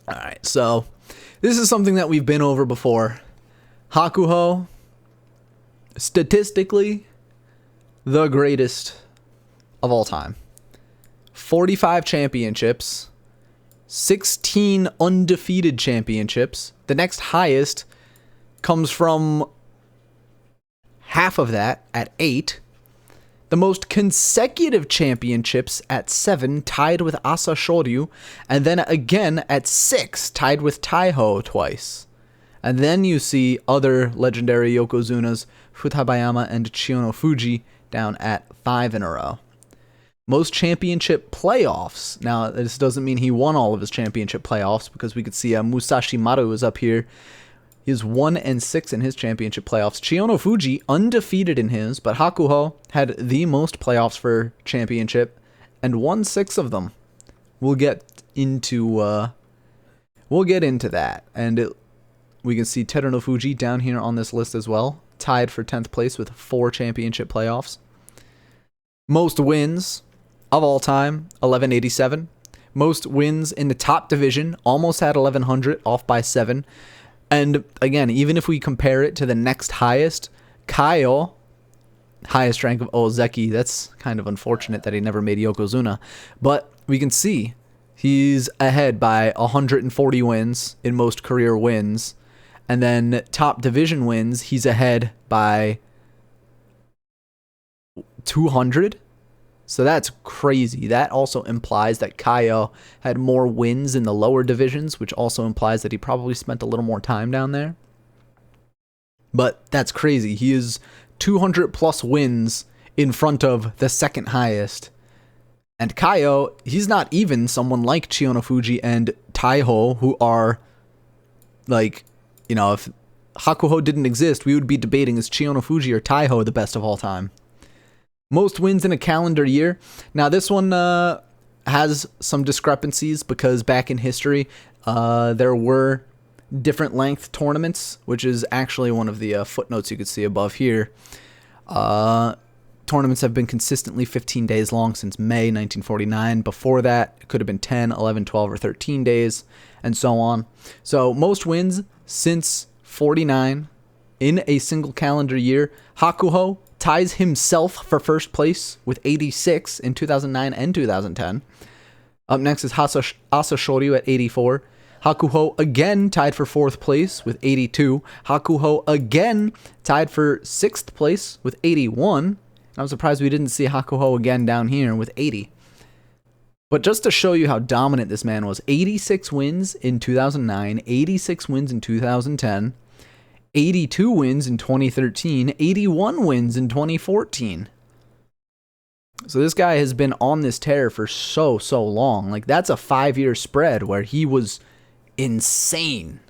All right, so this is something that we've been over before. Hakuho, statistically, the greatest of all time. 45 championships, 16 undefeated championships. The next highest comes from half of that at 8. The most consecutive championships at 7, tied with Asa Shoryu, and then again at 6, tied with Taiho twice. And then you see other legendary Yokozunas, Futabayama and Chiyonofuji, down at 5 in a row. Most championship playoffs. Now, this doesn't mean he won all of his championship playoffs, because we could see Musashi Maru is up here. He's 1-6 in his championship playoffs. Chiyonofuji undefeated in his, but Hakuho had the most playoffs for championship and won 6 of them. We'll get into that, and we can see Terunofuji down here on this list as well, tied for 10th place with 4 championship playoffs. Most wins of all time, 1187. Most wins in the top division, almost had 1100, off by 7. And again, even if we compare it to the next highest, Kaio, highest rank of Ozeki, that's kind of unfortunate that he never made Yokozuna. But we can see he's ahead by 140 wins in most career wins. And then top division wins, he's ahead by 200. So that's crazy. That also implies that Kaio had more wins in the lower divisions, which also implies that he probably spent a little more time down there. But that's crazy. He is 200 plus wins in front of the second highest. And Kaio, he's not even someone like Chiyonofuji and Taiho, who are like, you know, if Hakuho didn't exist, we would be debating, is Chiyonofuji or Taiho the best of all time? Most wins in a calendar year. Now, this one has some discrepancies because back in history, there were different length tournaments, which is actually one of the footnotes you could see above here. Tournaments have been consistently 15 days long since May 1949. Before that, it could have been 10, 11, 12, or 13 days, and so on. So most wins since 49 in a single calendar year. Hakuho ties himself for first place with 86 in 2009 and 2010. Up next is Asa Shoryu at 84. Hakuho again tied for 4th place with 82. Hakuho again tied for 6th place with 81. I'm surprised we didn't see Hakuho again down here with 80. But just to show you how dominant this man was, 86 wins in 2009, 86 wins in 2010, 82 wins in 2013, 81 wins in 2014. So this guy has been on this tear for so long. Like, that's a 5-year spread where he was insane.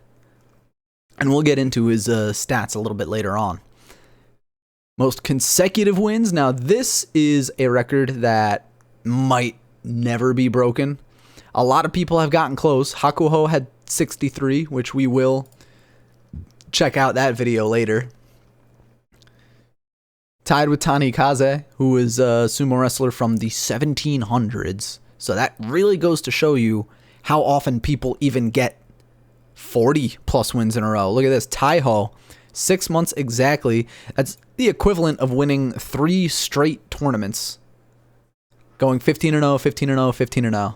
And we'll get into his stats a little bit later on. Most consecutive wins. Now, this is a record that might never be broken. A lot of people have gotten close. Hakuho had 63, which we will check out that video later. Tied with Tanikaze, who is a sumo wrestler from the 1700s. So that really goes to show you how often people even get 40 plus wins in a row. Look at this. Taiho, 6 months exactly. That's the equivalent of winning 3 straight tournaments. Going 15-0, 15-0, 15-0.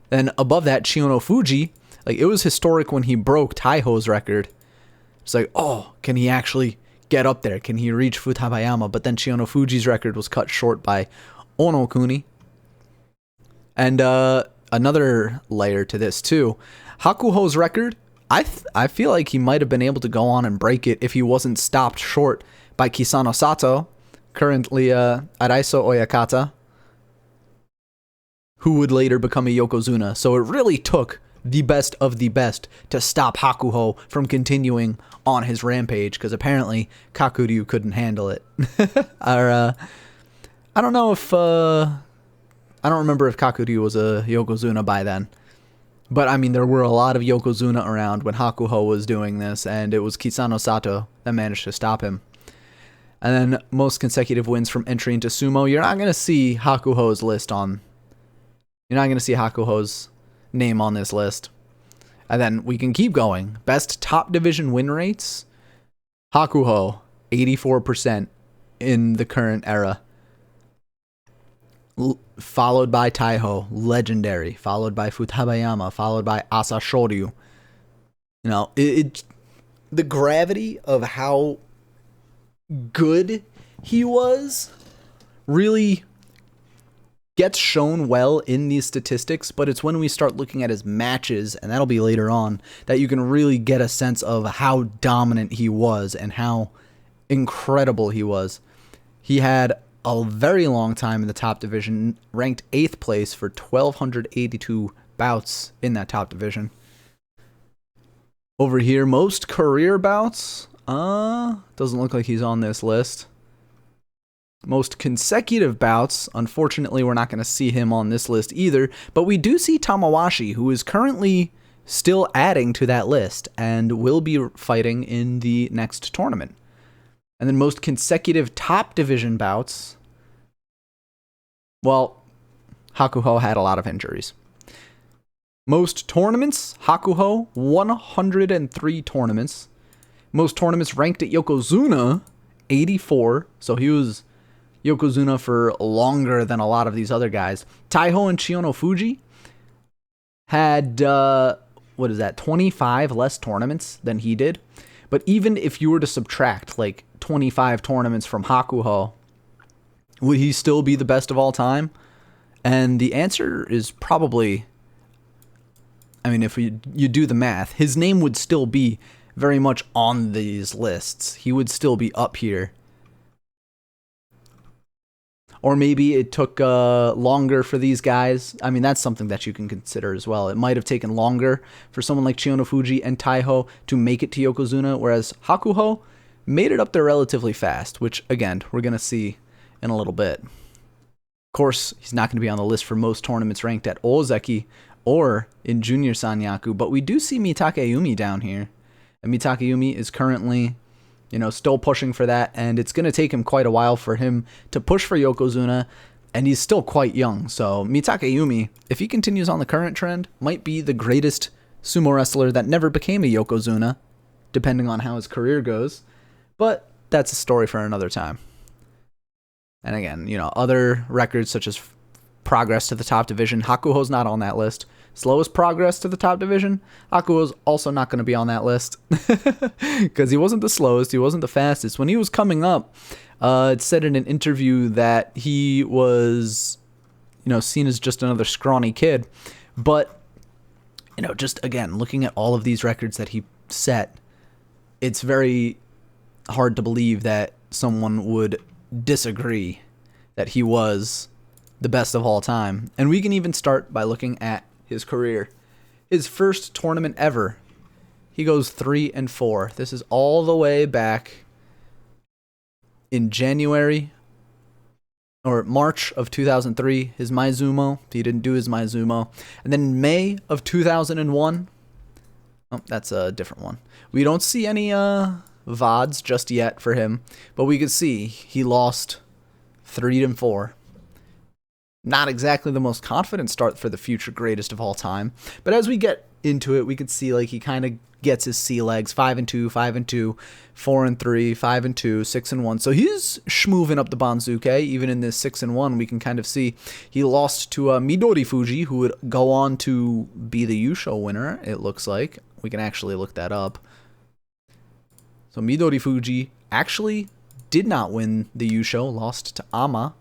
Then above that, Chiyonofuji, like, it was historic when he broke Taiho's record. It's like, oh, can he actually get up there? Can he reach Futabayama? But then Chiyonofuji's record was cut short by Onokuni. And another layer to this, too. Hakuho's record, I feel like he might have been able to go on and break it if he wasn't stopped short by Kisano Sato, currently Araiso Oyakata, who would later become a Yokozuna. So it really took the best of the best to stop Hakuho from continuing on his rampage, because apparently Kakuryu couldn't handle it. I don't know if I don't remember if Kakuryu was a Yokozuna by then, but I mean, there were a lot of Yokozuna around when Hakuho was doing this, and it was Kisano Sato that managed to stop him. And then most consecutive wins from entry into sumo. You're not going to see Hakuho's list on. You're not going to see Hakuho's name on this list. And then we can keep going. Best top division win rates. Hakuho, 84% in the current era. Followed by Taiho, legendary. Followed by Futabayama. Followed by Asashoryu. You know, the gravity of how good he was really gets shown well in these statistics, but it's when we start looking at his matches, and that'll be later on, that you can really get a sense of how dominant he was and how incredible he was. He had a very long time in the top division, ranked 8th place for 1,282 bouts in that top division. Over here, most career bouts, doesn't look like he's on this list. Most consecutive bouts, unfortunately, we're not going to see him on this list either, but we do see Tamawashi, who is currently still adding to that list and will be fighting in the next tournament. And then most consecutive top division bouts, well, Hakuho had a lot of injuries. Most tournaments, Hakuho, 103 tournaments. Most tournaments ranked at Yokozuna, 84, so he was Yokozuna for longer than a lot of these other guys. Taiho and Chiyonofuji had, 25 less tournaments than he did. But even if you were to subtract, 25 tournaments from Hakuho, would he still be the best of all time? And the answer is probably, if you do the math, his name would still be very much on these lists. He would still be up here. Or maybe it took longer for these guys. That's something that you can consider as well. It might have taken longer for someone like Chiyonofuji and Taiho to make it to Yokozuna, whereas Hakuho made it up there relatively fast, which, again, we're going to see in a little bit. Of course, he's not going to be on the list for most tournaments ranked at Ozeki or in Junior Sanyaku, but we do see Mitakeumi down here. And Mitakeumi is currently, still pushing for that, and it's going to take him quite a while for him to push for Yokozuna, and he's still quite young. So Mitakeumi, if he continues on the current trend, might be the greatest sumo wrestler that never became a Yokozuna, depending on how his career goes. But that's a story for another time. And again, other records such as progress to the top division, Hakuho's not on that list. Slowest progress to the top division, Hakuho's also not going to be on that list because he wasn't the slowest, he wasn't the fastest. When he was coming up, it said in an interview that he was, seen as just another scrawny kid. But, just again, looking at all of these records that he set, it's very hard to believe that someone would disagree that he was the best of all time. And we can even start by looking at his career. His first tournament ever, he goes 3-4. This is all the way back in March of 2003, his Maizumo. He didn't do his Maizumo. And then May of 2001, that's a different one. We don't see any VODs just yet for him, but we could see he lost 3-4. Not exactly the most confident start for the future greatest of all time, but as we get into it, we could see he kind of gets his sea legs. 5-2, 5-2, 4-3, 5-2, 6-1. So he's schmoving up the Banzuke. Even in this 6-1, we can kind of see he lost to Midori Fuji, who would go on to be the Yusho winner. It looks like we can actually look that up. So Midori Fuji actually did not win the Yusho, lost to Ama.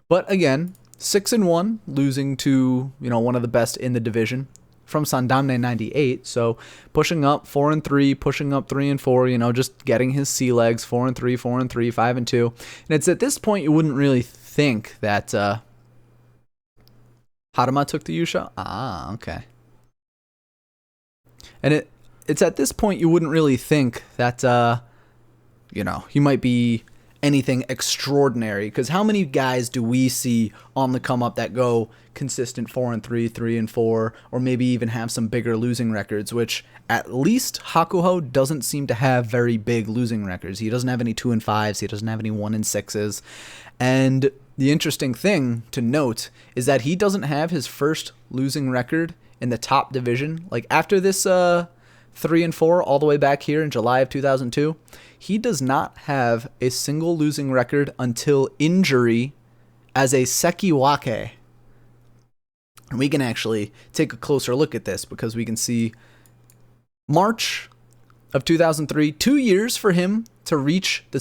But again, 6-1, losing to, one of the best in the division from Sandamne 98. So pushing up 4-3, pushing up 3-4, just getting his sea legs 4-3, 4-3, 5-2. And it's at this point you wouldn't really think that Haruma took the Yusho. Ah, okay. And it's at this point you wouldn't really think that he might be anything extraordinary, because how many guys do we see on the come up that go consistent 4-3, 3-4, or maybe even have some bigger losing records, which at least Hakuho doesn't seem to have very big losing records. He doesn't have any 2-5s, he doesn't have any 1-6s. And the interesting thing to note is that he doesn't have his first losing record in the top division. Like after this 3 and 4 all the way back here in July of 2002, he does not have a single losing record until injury as a sekiwake. And we can actually take a closer look at this because we can see March of 2003, 2 years for him to reach the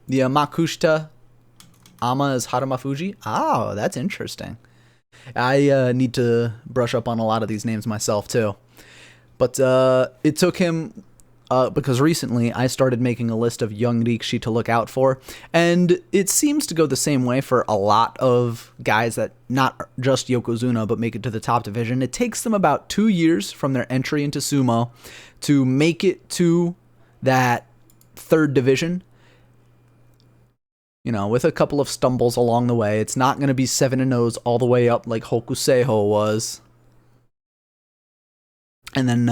Makushita Ama as Haramafuji. Oh, that's interesting. I need to brush up on a lot of these names myself too. But it took him, because recently I started making a list of young Rikshi to look out for, and it seems to go the same way for a lot of guys that not just Yokozuna but make it to the top division. It takes them about 2 years from their entry into sumo to make it to that third division. You know, with a couple of stumbles along the way. It's not going to be 7-0s all the way up like Hokuseiho was. And then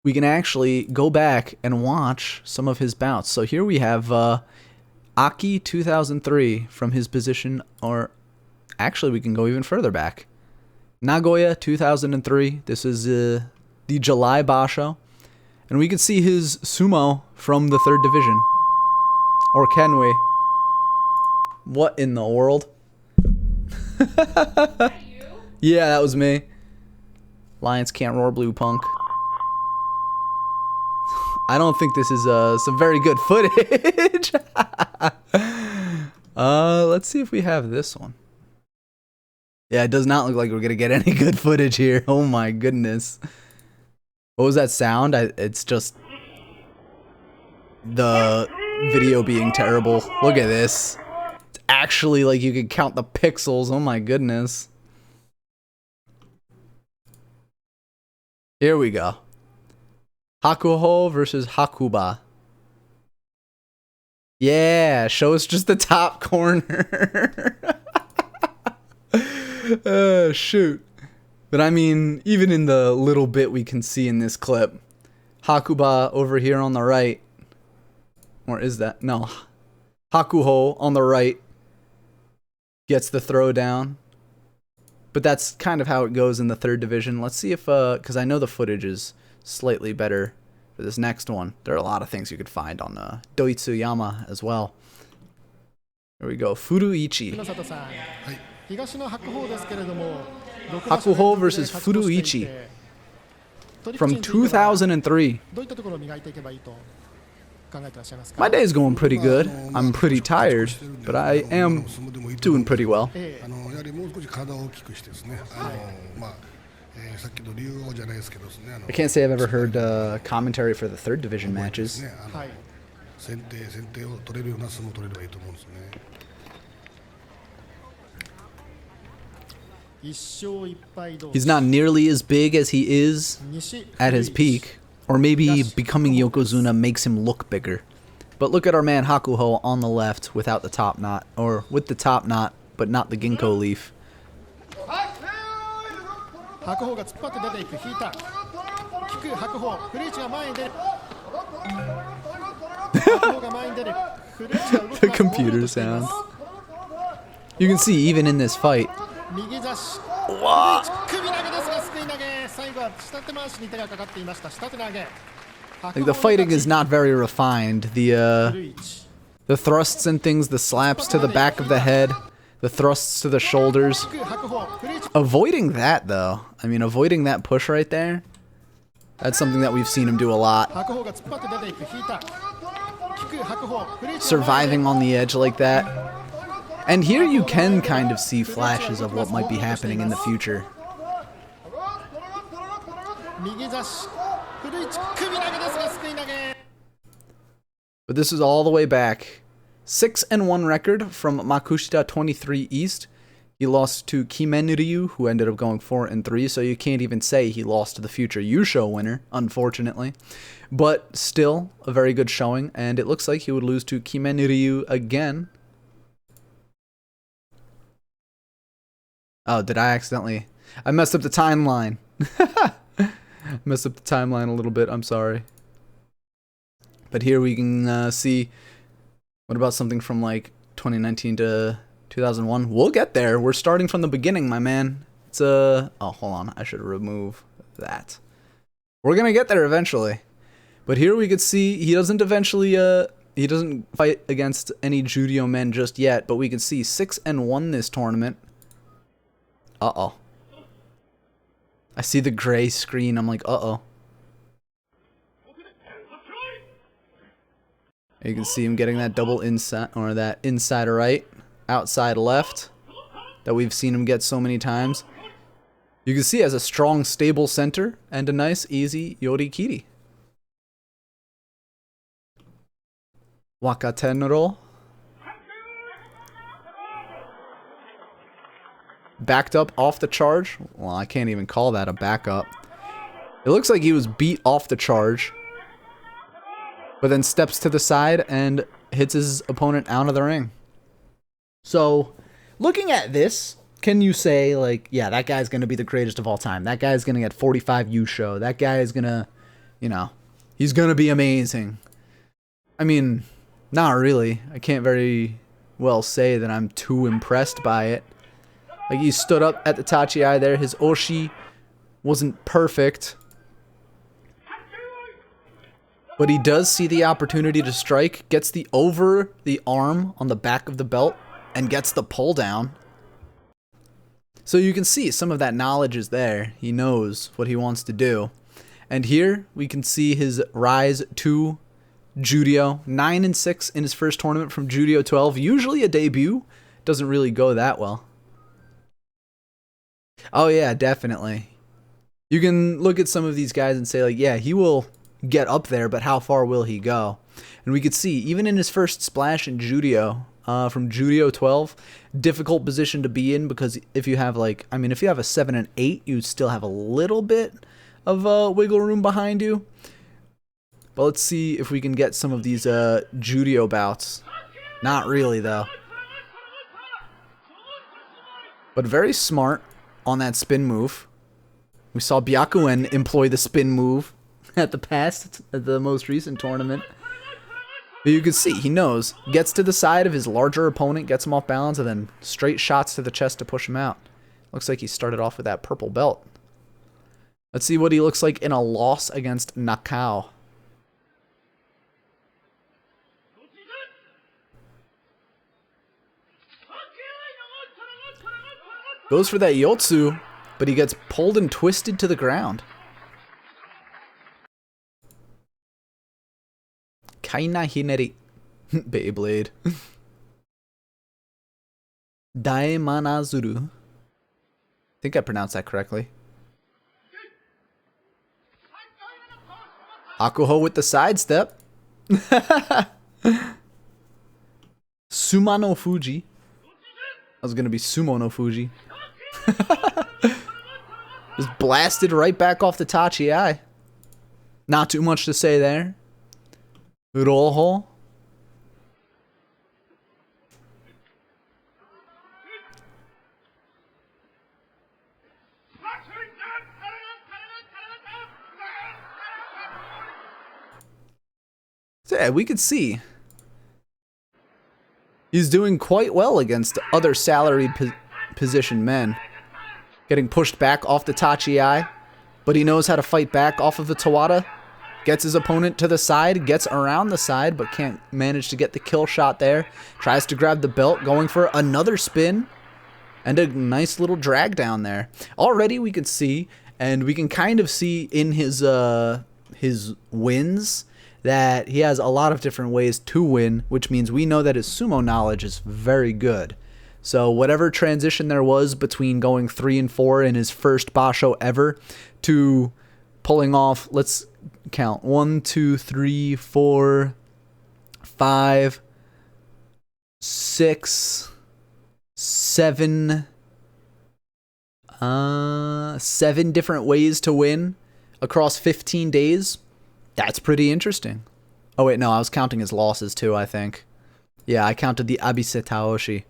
we can actually go back and watch some of his bouts. So here we have Aki 2003 from his position, or actually we can go even further back. Nagoya 2003. This is the July Basho. And we can see his sumo from the third division. Or can we? What in the world? Yeah, that was me. Lions can't roar, blue punk. I don't think this is some very good footage. Let's see if we have this one. Yeah, it does not look like we're gonna get any good footage here. Oh my goodness. What was that sound? It's just the video being terrible. Look at this. It's actually like you can count the pixels. Oh my goodness. Here we go. Hakuho versus Hakuba. Yeah, show us just the top corner. Shoot. But I mean, even in the little bit we can see in this clip, Hakuba over here on the right, or is that? No. Hakuho on the right gets the throw down. But that's kind of how it goes in the third division. Let's see if, because I know the footage is slightly better for this next one. There are a lot of things you could find on Doitsuyama as well. Here we go. Furuichi. Hakuho versus Furuichi from 2003. My day is going pretty good. I'm pretty tired, but I am doing pretty well. I can't say I've ever heard commentary for the third division matches. He's not nearly as big as he is at his peak. Or maybe becoming Yokozuna makes him look bigger. But look at our man Hakuho on the left without the top knot. Or with the top knot, but not the ginkgo leaf. The computer sounds. You can see even in this fight. Wow. Like the fighting is not very refined. The thrusts and things, the slaps to the back of the head, the thrusts to the shoulders. Avoiding that though, I mean avoiding that push right there, that's something that we've seen him do a lot. Surviving on the edge like that. And here you can kind of see flashes of what might be happening in the future. But this is all the way back. 6-1 record from Makushita 23 East. He lost to Kimenryu, who ended up going 4-3, so you can't even say he lost to the future Yusho winner, unfortunately. But still, a very good showing, and it looks like he would lose to Kimenryu again. Oh, did I accidentally? I messed up the timeline. Messed up the timeline a little bit, I'm sorry. But here we can see, what about something from like 2019 to 2001? We'll get there. We're starting from the beginning, my man. It's oh, hold on. I should remove that. We're gonna get there eventually. But here we could see he doesn't he doesn't fight against any Judio men just yet, but we can see 6-1 this tournament. Uh-oh. I see the gray screen. I'm like, uh-oh. You can see him getting that double inside, or that inside right, outside left, that we've seen him get so many times. You can see he has a strong, stable center and a nice, easy yorikiri. Wakatenro. Backed up off the charge. Well, I can't even call that a backup. It looks like he was beat off the charge, but then steps to the side and hits his opponent out of the ring. So, looking at this, can you say, like, yeah, that guy's going to be the greatest of all time. That guy's going to get 45 Yusho. That guy is going to, you know, he's going to be amazing. I mean, not really. I can't very well say that I'm too impressed by it. Like, he stood up at the Tachi-ai there. His Oshi wasn't perfect, but he does see the opportunity to strike, gets the over the arm on the back of the belt, and gets the pull down. So you can see some of that knowledge is there. He knows what he wants to do. And here we can see his rise to Judio. 9-6 in his first tournament from Judio 12. Usually a debut. Doesn't really go that well. Oh yeah, definitely. You can look at some of these guys and say, like, yeah, he will get up there, but how far will he go? And we could see, even in his first splash in Judio, from Judio 12, difficult position to be in, because if you have, like, I mean, if you have a 7 and 8, you still have a little bit of wiggle room behind you. But let's see if we can get some of these Judio bouts. Not really, though. But very smart on that spin move. We saw Byakuen employ the spin move at the most recent tournament. But you can see, he knows. Gets to the side of his larger opponent, gets him off balance, and then straight shots to the chest to push him out. Looks like he started off with that purple belt. Let's see what he looks like in a loss against Nakao. Goes for that Yotsu, but he gets pulled and twisted to the ground. Kaina Hineri. Beyblade. Daimanazuru. I think I pronounced that correctly. Hakuho with the sidestep. Suma no Fuji. That was going to be Sumo no Fuji. Just blasted right back off the Tachi-ai. Not too much to say there. Rojo. So yeah, we could see he's doing quite well against other salaried position men. Getting pushed back off the Tachi-ai, but he knows how to fight back off of the Tawada. Gets his opponent to the side, gets around the side, but can't manage to get the kill shot there. Tries to grab the belt, going for another spin, and a nice little drag down there. Already we can see, and we can kind of see in his wins, that he has a lot of different ways to win, which means we know that his sumo knowledge is very good. So whatever transition there was between going 3-4 in his first basho ever to pulling off, let's count, 1, 2, 3, 4, 5, 6, 7, 7 different ways to win across 15 days. That's pretty interesting. Oh wait, no, I was counting his losses too, I think. Yeah, I counted the Abise Taoshi.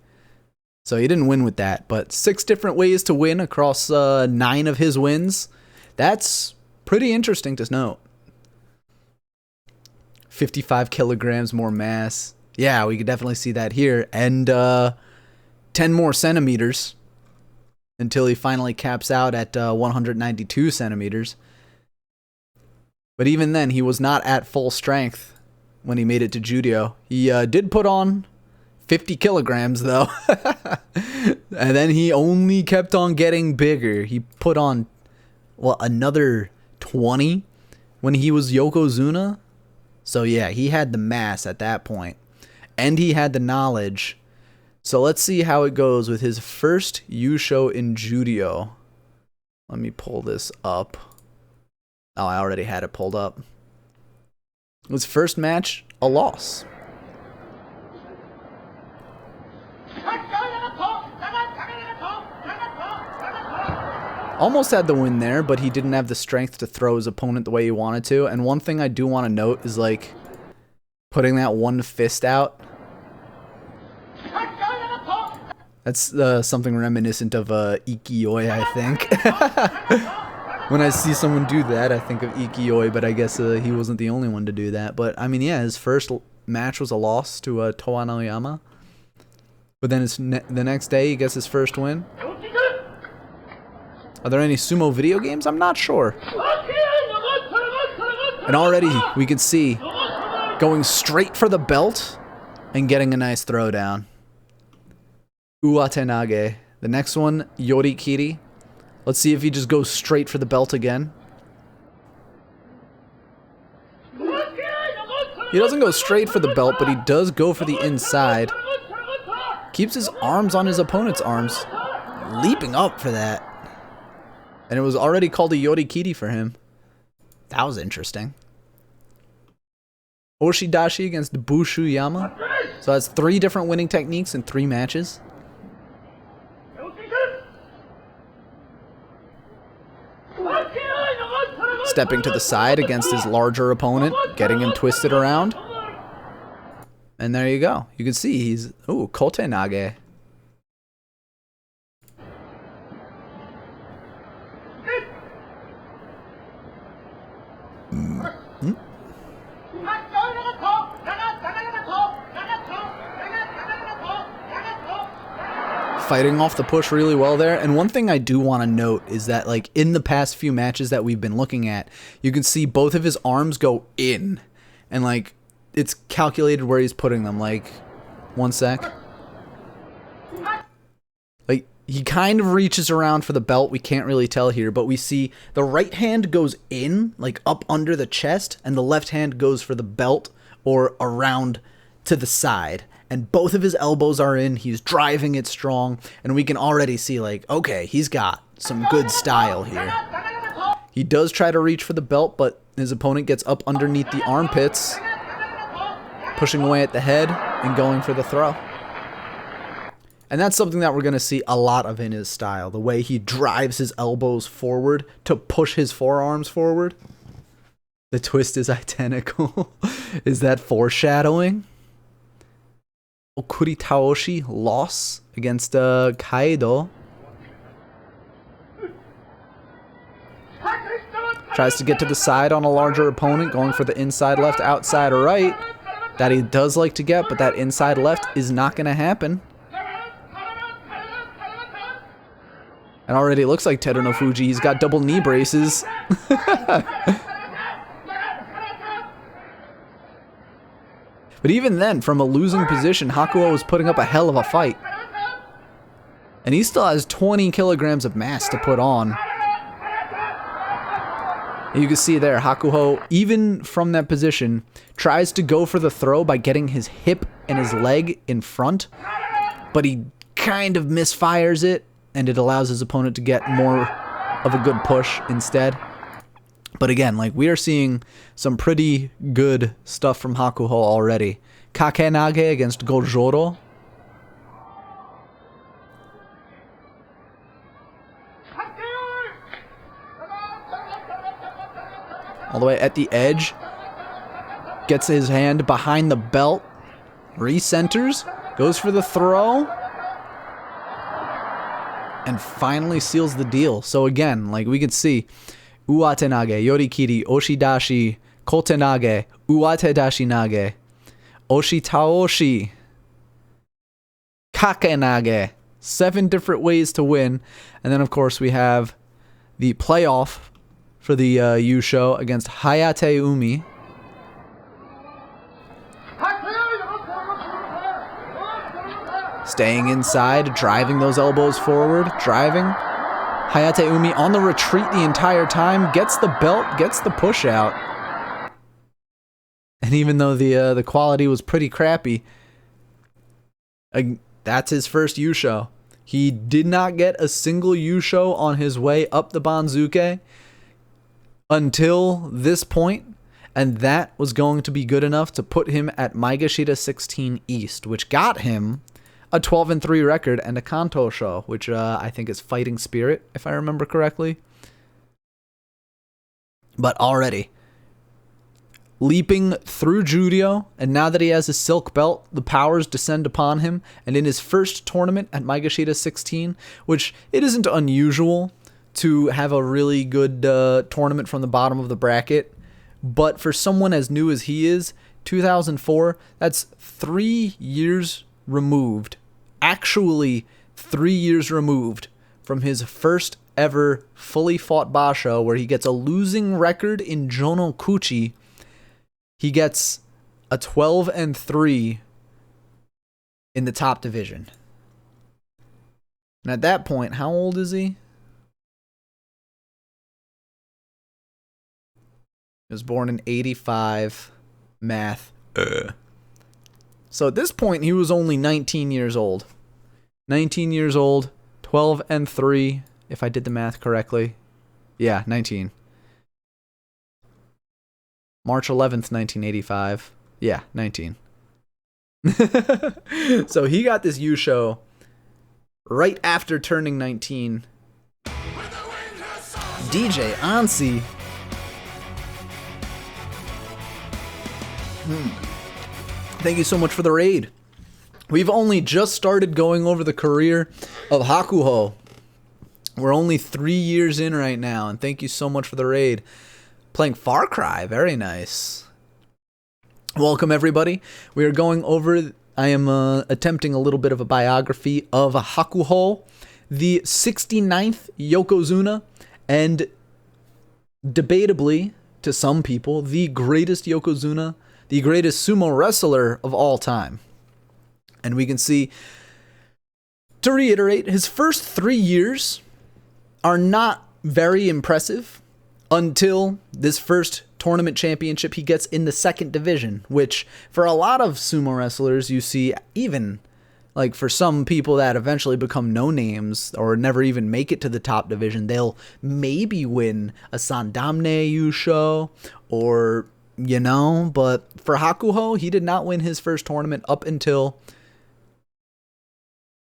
So he didn't win with that, but 6 different ways to win across 9 of his wins. That's pretty interesting to note. 55 kilograms more mass. Yeah, we could definitely see that here. And 10 more centimeters. until he finally caps out at 192 centimeters. But even then, he was not at full strength when he made it to judo. He did put on 50 kilograms, though. And then he only kept on getting bigger. He put on, well, another 20 when he was Yokozuna. So yeah, he had the mass at that point. And he had the knowledge. So let's see how it goes with his first Yusho in judo. Let me pull this up. Oh, I already had it pulled up. His first match, a loss. Almost had the win there, but he didn't have the strength to throw his opponent the way he wanted to. And one thing I do want to note is, like, putting that one fist out. That's something reminiscent of Ikiyoi, I think. When I see someone do that, I think of Ikiyoi, but I guess he wasn't the only one to do that. But, I mean, yeah, his first match was a loss to Toa Naoyama. But then the next day, he gets his first win. Are there any sumo video games? I'm not sure. And already, we can see going straight for the belt and getting a nice throwdown. Uwatenage. The next one, Yorikiri. Let's see if he just goes straight for the belt again. He doesn't go straight for the belt, but he does go for the inside. Keeps his arms on his opponent's arms. Leaping up for that. And it was already called a Yorikiri for him. That was interesting. Oshidashi against Bushuyama. So that's 3 different winning techniques in 3 matches. Stepping to the side against his larger opponent, getting him twisted around. And there you go. You can see he's... Ooh, Kotenage. Fighting off the push really well there. And one thing I do want to note is that, like, in the past few matches that we've been looking at, you can see both of his arms go in. And, like, it's calculated where he's putting them. Like, one sec. Like, he kind of reaches around for the belt. We can't really tell here, but we see the right hand goes in, like, up under the chest, and the left hand goes for the belt or around to the side. And both of his elbows are in. He's driving it strong. And we can already see, like, okay, he's got some good style here. He does try to reach for the belt, but his opponent gets up underneath the armpits, pushing away at the head and going for the throw. And that's something that we're going to see a lot of in his style. The way he drives his elbows forward to push his forearms forward. The twist is identical. Is that foreshadowing? Kuritaoshi loss against Kaido. Tries to get to the side on a larger opponent, going for the inside left, outside right. That he does like to get, but that inside left is not going to happen. And already it looks like Terunofuji. He's got double knee braces. But even then, from a losing position, Hakuho was putting up a hell of a fight. And he still has 20 kilograms of mass to put on. And you can see there, Hakuho, even from that position, tries to go for the throw by getting his hip and his leg in front. But he kind of misfires it, and it allows his opponent to get more of a good push instead. But again, like, we are seeing some pretty good stuff from Hakuho already. Kakenage against Gojoro. All the way at the edge. Gets his hand behind the belt. Recenters. Goes for the throw. And finally seals the deal. So again, like, we can see... Uwatenage, Yorikiri, Oshidashi, Kotenage, Uwatedashinage, Oshitaoshi, Kakenage, 7 different ways to win. And then, of course, we have the playoff for the Yusho against Hayate Umi. Staying inside, driving those elbows forward, driving. Hayate Umi on the retreat the entire time, gets the belt, gets the push out. And even though the quality was pretty crappy, that's his first Yusho. He did not get a single Yusho on his way up the Banzuke until this point, and that was going to be good enough to put him at Maegashira 16 East, which got him a 12-3 record and a Kanto-sho, which I think is Fighting Spirit, if I remember correctly. But already, leaping through Judio, and now that he has his silk belt, the powers descend upon him, and in his first tournament at Maegashira 16, which it isn't unusual to have a really good tournament from the bottom of the bracket, but for someone as new as he is, 2004, that's 3 years removed, actually 3 years removed from his first ever fully fought basho, where he gets a losing record in Jonokuchi. He gets a 12-3 in the top division. And at that point, how old is he? He was born in 85. Math. So at this point, he was only 19 years old. 19 years old, 12-3, if I did the math correctly. Yeah, 19. March 11th, 1985. Yeah, 19. So he got this Yusho right after turning 19. DJ Ansi. Thank you so much for the raid. We've only just started going over the career of Hakuho. We're only 3 years in right now, and thank you so much for the raid. Playing Far Cry, very nice. Welcome everybody. We are going over, I am attempting a little bit of a biography of Hakuho, the 69th Yokozuna, and debatably, to some people, the greatest Yokozuna, the greatest sumo wrestler of all time. And we can see, to reiterate, his first 3 years are not very impressive until this first tournament championship he gets in the second division, which for a lot of sumo wrestlers, you see, even like for some people that eventually become no names or never even make it to the top division, they'll maybe win a Sandamne Yusho or, you know, but for Hakuho, he did not win his first tournament up until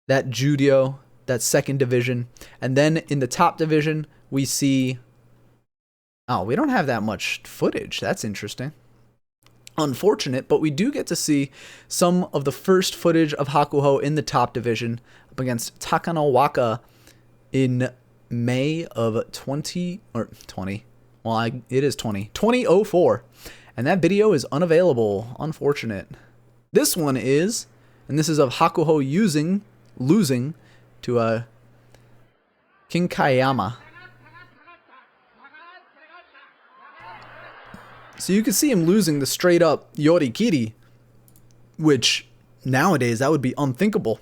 that Judio, that second division. And then in the top division, we see, oh, we don't have that much footage. That's interesting. Unfortunate, but we do get to see some of the first footage of Hakuho in the top division up against Takanowaka in May of 20. Well, it is 2004. And that video is unavailable. Unfortunate. This one is, and this is of Hakuho losing to Kinkayama. So you can see him losing the straight up Yorikiri, which nowadays that would be unthinkable.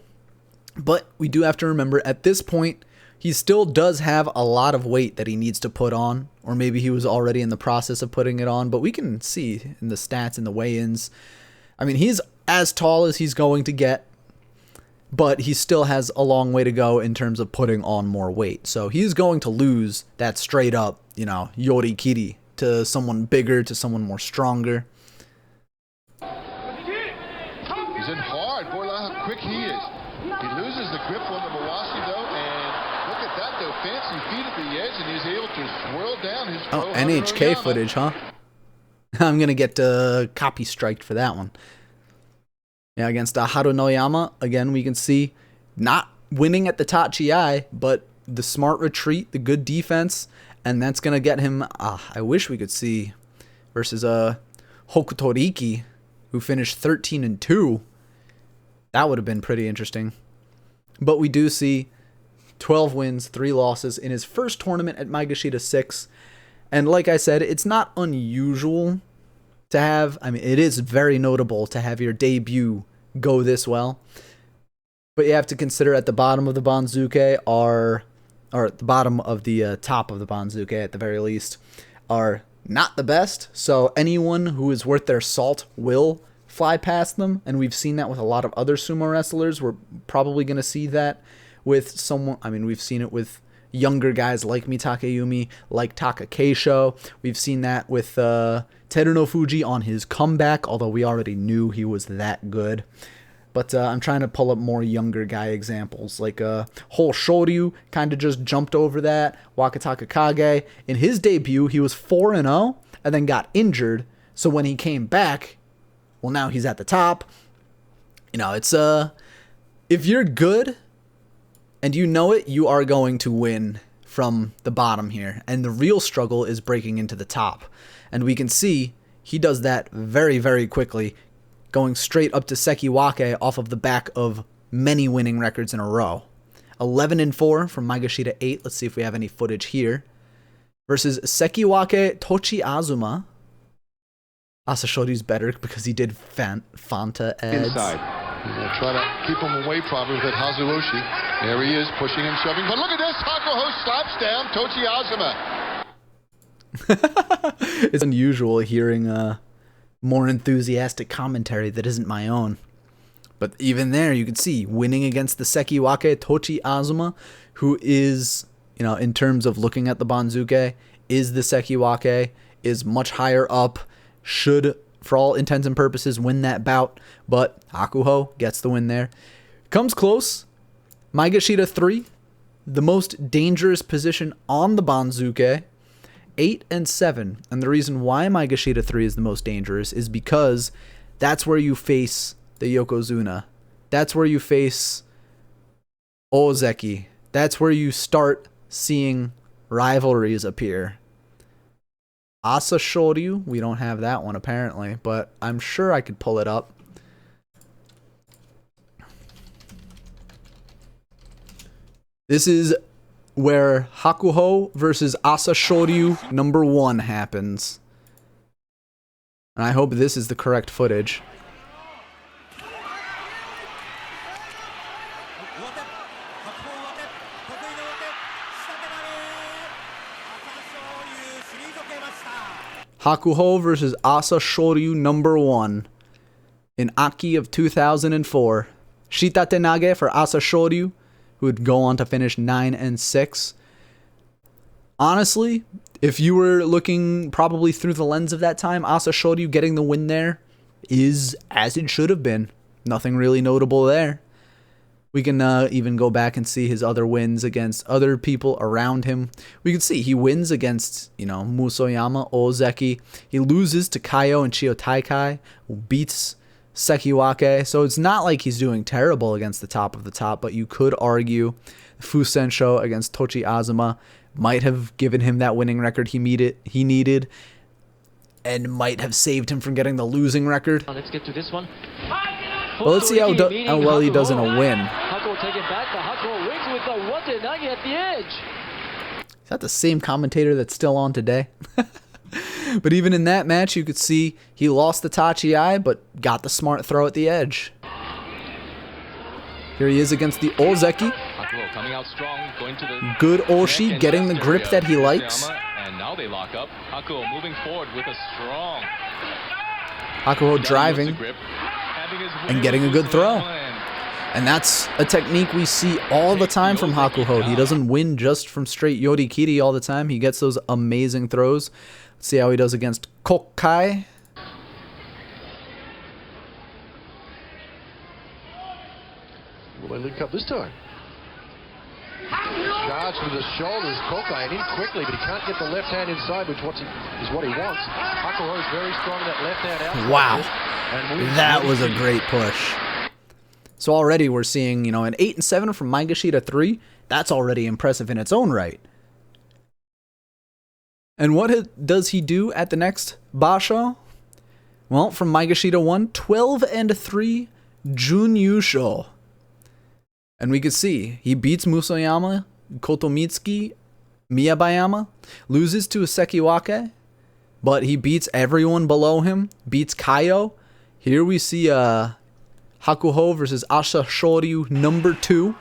But we do have to remember at this point, he still does have a lot of weight that he needs to put on, or maybe he was already in the process of putting it on, but we can see in the stats and the weigh-ins. I mean, he's as tall as he's going to get, but he still has a long way to go in terms of putting on more weight. So he's going to lose that straight up, you know, Yorikiri to someone bigger, to someone more stronger. He's in hard. Boy, look how quick he is. He loses the grip on the Mawashi, though, and look at that, though. Fancy feet at the edge, and he's able to swirl down his Oh, NHK footage, huh? I'm going to get copy striked for that one. Yeah, against Harunoyama, again, we can see not winning at the Tachi, but the smart retreat, the good defense, and that's going to get him, I wish we could see, versus Hokutoriki, who finished 13-2. That would have been pretty interesting. But we do see 12 wins, 3 losses in his first tournament at Maegashita 6. And like I said, it's not unusual to have, I mean, it is very notable to have your debut go this well. But you have to consider at the bottom of the Banzuke or at the bottom of the top of the Banzuke at the very least, are not the best. So anyone who is worth their salt will fly past them. And we've seen that with a lot of other sumo wrestlers. We're probably going to see that with someone, I mean, we've seen it with younger guys like Takeyumi, like Takakeisho. We've seen that with Teruno Fuji on his comeback, although we already knew he was that good. But I'm trying to pull up more younger guy examples, like Whole Shoryu kind of just jumped over that. Wakataka Kage, in his debut, he was 4-0 and then got injured. So when he came back, well, now he's at the top. You know, it's if you're good and you know it, you are going to win from the bottom here. And the real struggle is breaking into the top. And we can see he does that very, very quickly, going straight up to Sekiwake off of the back of many winning records in a row. 11-4 from Maegashita 8. Let's see if we have any footage here. Versus Sekiwake Tochiazuma. Asashoryu's better because he did Fanta ads. Inside. Try to keep him away probably with Hazuoshi. There he is, pushing and shoving. But look at this. Hakuho slaps down Tochiazuma. It's unusual hearing more enthusiastic commentary that isn't my own. But even there, you can see winning against the Sekiwake Tochiazuma, who is, you know, in terms of looking at the Banzuke, is the Sekiwake, is much higher up, should, for all intents and purposes, win that bout. But Hakuho gets the win there. Comes close. Maegashita 3, the most dangerous position on the Banzuke. 8-7, and the reason why Maegashita 3 is the most dangerous is because that's where you face the Yokozuna. That's where you face Ozeki. That's where you start seeing rivalries appear. Asashoryu, we don't have that one apparently, but I'm sure I could pull it up. This is where Hakuho versus Asashoryu #1 happens. And I hope this is the correct footage. Hakuho versus Asashoryu #1 in Aki of 2004. Shitate Nage for Asashoryu, who would go on to finish 9-6. Honestly, if you were looking probably through the lens of that time, Asashoryu getting the win there is as it should have been. Nothing really notable there. We can even go back and see his other wins against other people around him. We can see he wins against, you know, Musoyama, Ozeki. He loses to Kaio and Chio Taikai, beats Sekiwake, so it's not like he's doing terrible against the top of the top, but you could argue Fusensho against Tochiazuma might have given him that winning record he needed and might have saved him from getting the losing record. Let's get to this one. Well, let's see how well he does in a win. Hakuho taking back, but Hakuho wins with the Watenagi at the edge. Is that the same commentator that's still on today? But even in that match, you could see he lost the Tachi-ai, but got the smart throw at the edge. Here he is against the Ozeki. Hakuho coming out strong, going to the Good Oshi, getting the grip that he likes. And now they lock up. Hakuho moving forward with a strong. Hakuho driving and getting a good throw. And that's a technique we see all the time from Hakuho. He doesn't win just from straight Yorikiri all the time. He gets those amazing throws. Let's see how he does against Kokkai. Will they link up this time? Charge with the shoulders, Kokkai, and in quickly, but he can't get the left hand inside, which is what he wants. Hakuho is very strong in that left hand outside. Wow, that was a great push. So already we're seeing, you know, an 8-7 from Maegashita 3. That's already impressive in its own right. And what does he do at the next Basho? Well, from Maegashita 1, 12-3 Junyusho. And we could see he beats Musoyama, Kotomitsuki, Miyabayama, loses to Sekiwake, but he beats everyone below him, beats Kaio. Here we see Hakuho versus Asa Shoryu number 2.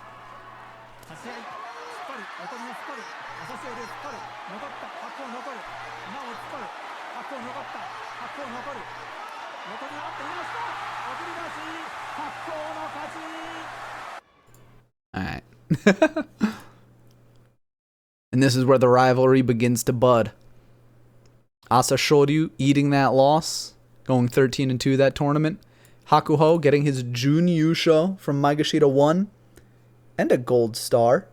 Alright. And this is where the rivalry begins to bud. Asa Shoryu eating that loss, going 13-2 that tournament. Hakuho getting his Jun Yusho from Maegashita 1 and a gold star.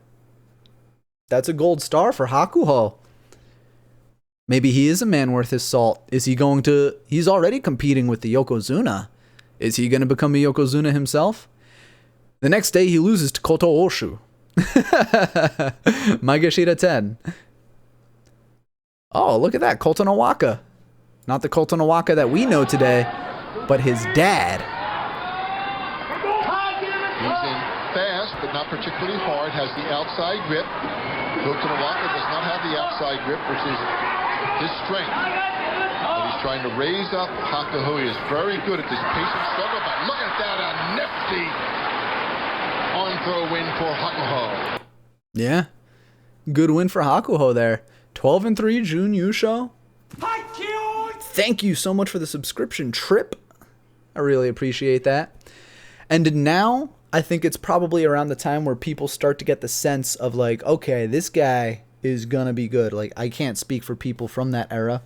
That's a gold star for Hakuho. Maybe he is a man worth his salt. Is he going to... He's already competing with the Yokozuna. Is he going to become a Yokozuna himself? The next day he loses to Koto-Oshu. Maegashita 10. Oh, look at that. Kotonowaka. Not the Kotonowaka that we know today, but his dad. He's in fast, but not particularly hard. Has the outside grip. Tochinoshin does not have the outside grip, which is his strength. But he's trying to raise up Hakuho. He is very good at this patient struggle, but look at that, a nifty on-throw win for Hakuho. Yeah. Good win for Hakuho there. 12-3 Jun Yusho. Thank you so much for the subscription, Trip. I really appreciate that. And now, I think it's probably around the time where people start to get the sense of like, okay, this guy is gonna be good. Like, I can't speak for people from that era.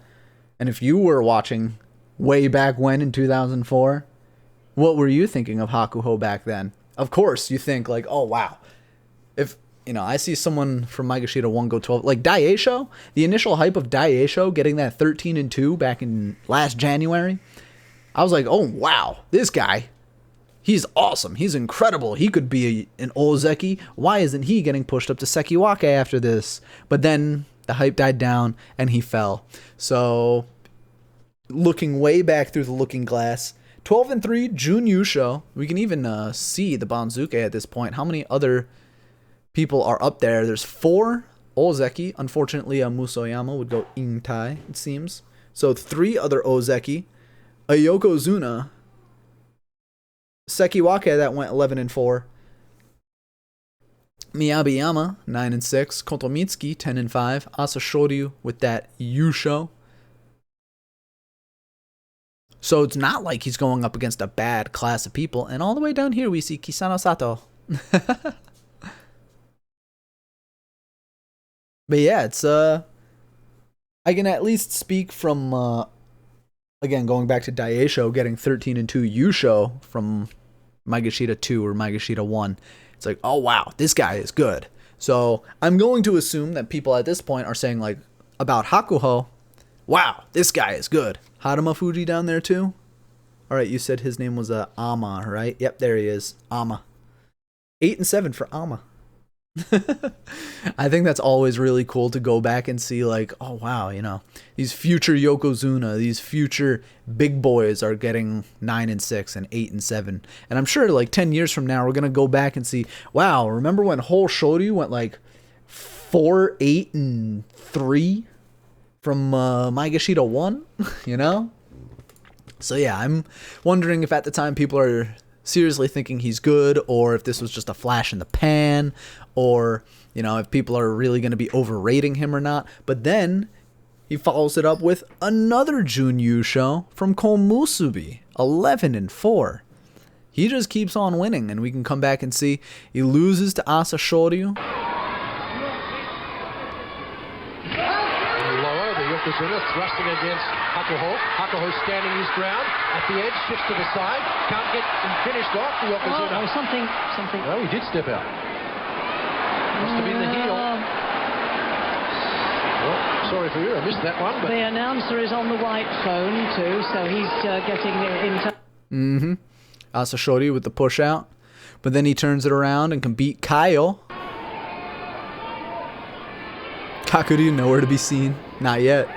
And if you were watching way back when in 2004, what were you thinking of Hakuho back then? Of course, you think like, oh, wow. If, you know, I see someone from Maegashita 1 go 12, like Daisho, the initial hype of Daisho getting that 13-2 back in last January, I was like, oh, wow, this guy, he's awesome. He's incredible. He could be an Ozeki. Why isn't he getting pushed up to Sekiwake after this? But then the hype died down and he fell. So looking way back through the looking glass, 12-3 Jun Yusho. We can even see the Banzuke at this point. How many other people are up there? There's 4 Ozeki. Unfortunately, Musoyama would go Intai, it seems. So 3 other Ozeki. A Yokozuna. Sekiwake that went 11-4. Miyabayama 9-6. Kotomitsuki 10-5. Asa Shoryu with that Yusho. So it's not like he's going up against a bad class of people. And all the way down here we see Kisano Sato. But yeah, it's I can at least speak from again, going back to Daisho getting 13-2 Yusho from Maegashita 2 or Maegashita 1. It's like, oh wow, this guy is good. So I'm going to assume that people at this point are saying like about Hakuho, wow, this guy is good. Haruma Fuji down there too? Alright, you said his name was Ama, right? Yep, there he is. Ama. 8-7 for Ama. I think that's always really cool to go back and see like, oh wow, you know, these future Yokozuna, these future big boys are getting 9-6 and 8-7. And I'm sure like 10 years from now, we're going to go back and see, wow, remember when Whole Shoryu went like 4-8-3 from Maegashita 1, you know? So yeah, I'm wondering if at the time people are seriously thinking he's good, or if this was just a flash in the pan, or, you know, if people are really going to be overrating him or not. But then he follows it up with another Jun Yusho from Komusubi, 11-4. He just keeps on winning, and we can come back and see he loses to Asa Shoryu. Yokozuna thrusting against Hakuho. Hakuho standing his ground at the edge, shifts to the side, can't get him finished off the Yokozuna. Oh, something. Oh, he did step out. Must have been the heel. Well, sorry for you, I missed that one. But the announcer is on the right phone too, so he's getting into. Asa Shoryu with the push out, but then he turns it around and can beat Kaio. Kakuryu nowhere to be seen. Not yet.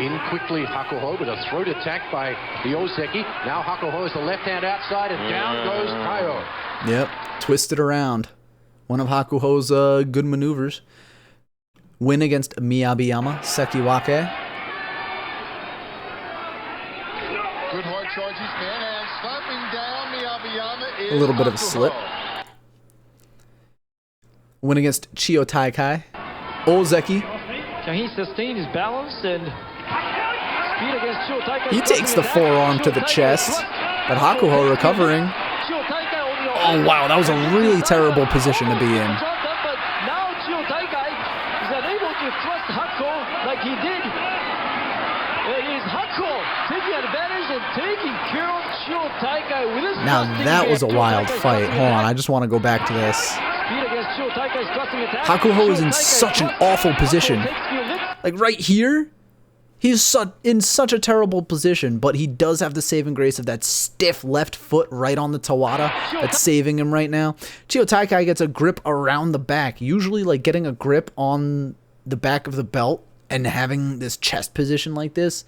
In quickly Hakuho with a throat attack by the Ozeki. Now Hakuho is the left hand outside and down goes Kaio. Yep, twisted around. One of Hakuho's good maneuvers. Win against Miyabiyama, Sekiwake. Good hard charges, man, and slapping down Miyabiyama is A little bit of a Hakuho. slip. Win against Chiyo Taikai. Ozeki. Can he sustain his balance and speed against Chiyo Taikai? He takes the forearm to the chest, but Hakuho recovering. Oh, wow, that was a really terrible position to be in. But now Chiyo Taikai is unable to thrust Hakuho like he did. It is Hakuho taking advantage and taking care of Chiyo Taikai with his Now, thrusting that was a against wild Chiyo Taikai's fight. thrusting Hold on, attack. I just want to go back to this. Speed against Chiyo Taikai's thrusting attack. Hakuho is in Chiyo Taikai such an thrusts. awful position. Hakuho takes few lifts. Like right here, he's in such a terrible position, but he does have the saving grace of that stiff left foot right on the Tawada that's saving him right now. Chiyo Taikai gets a grip around the back. Usually, like getting a grip on the back of the belt and having this chest position like this,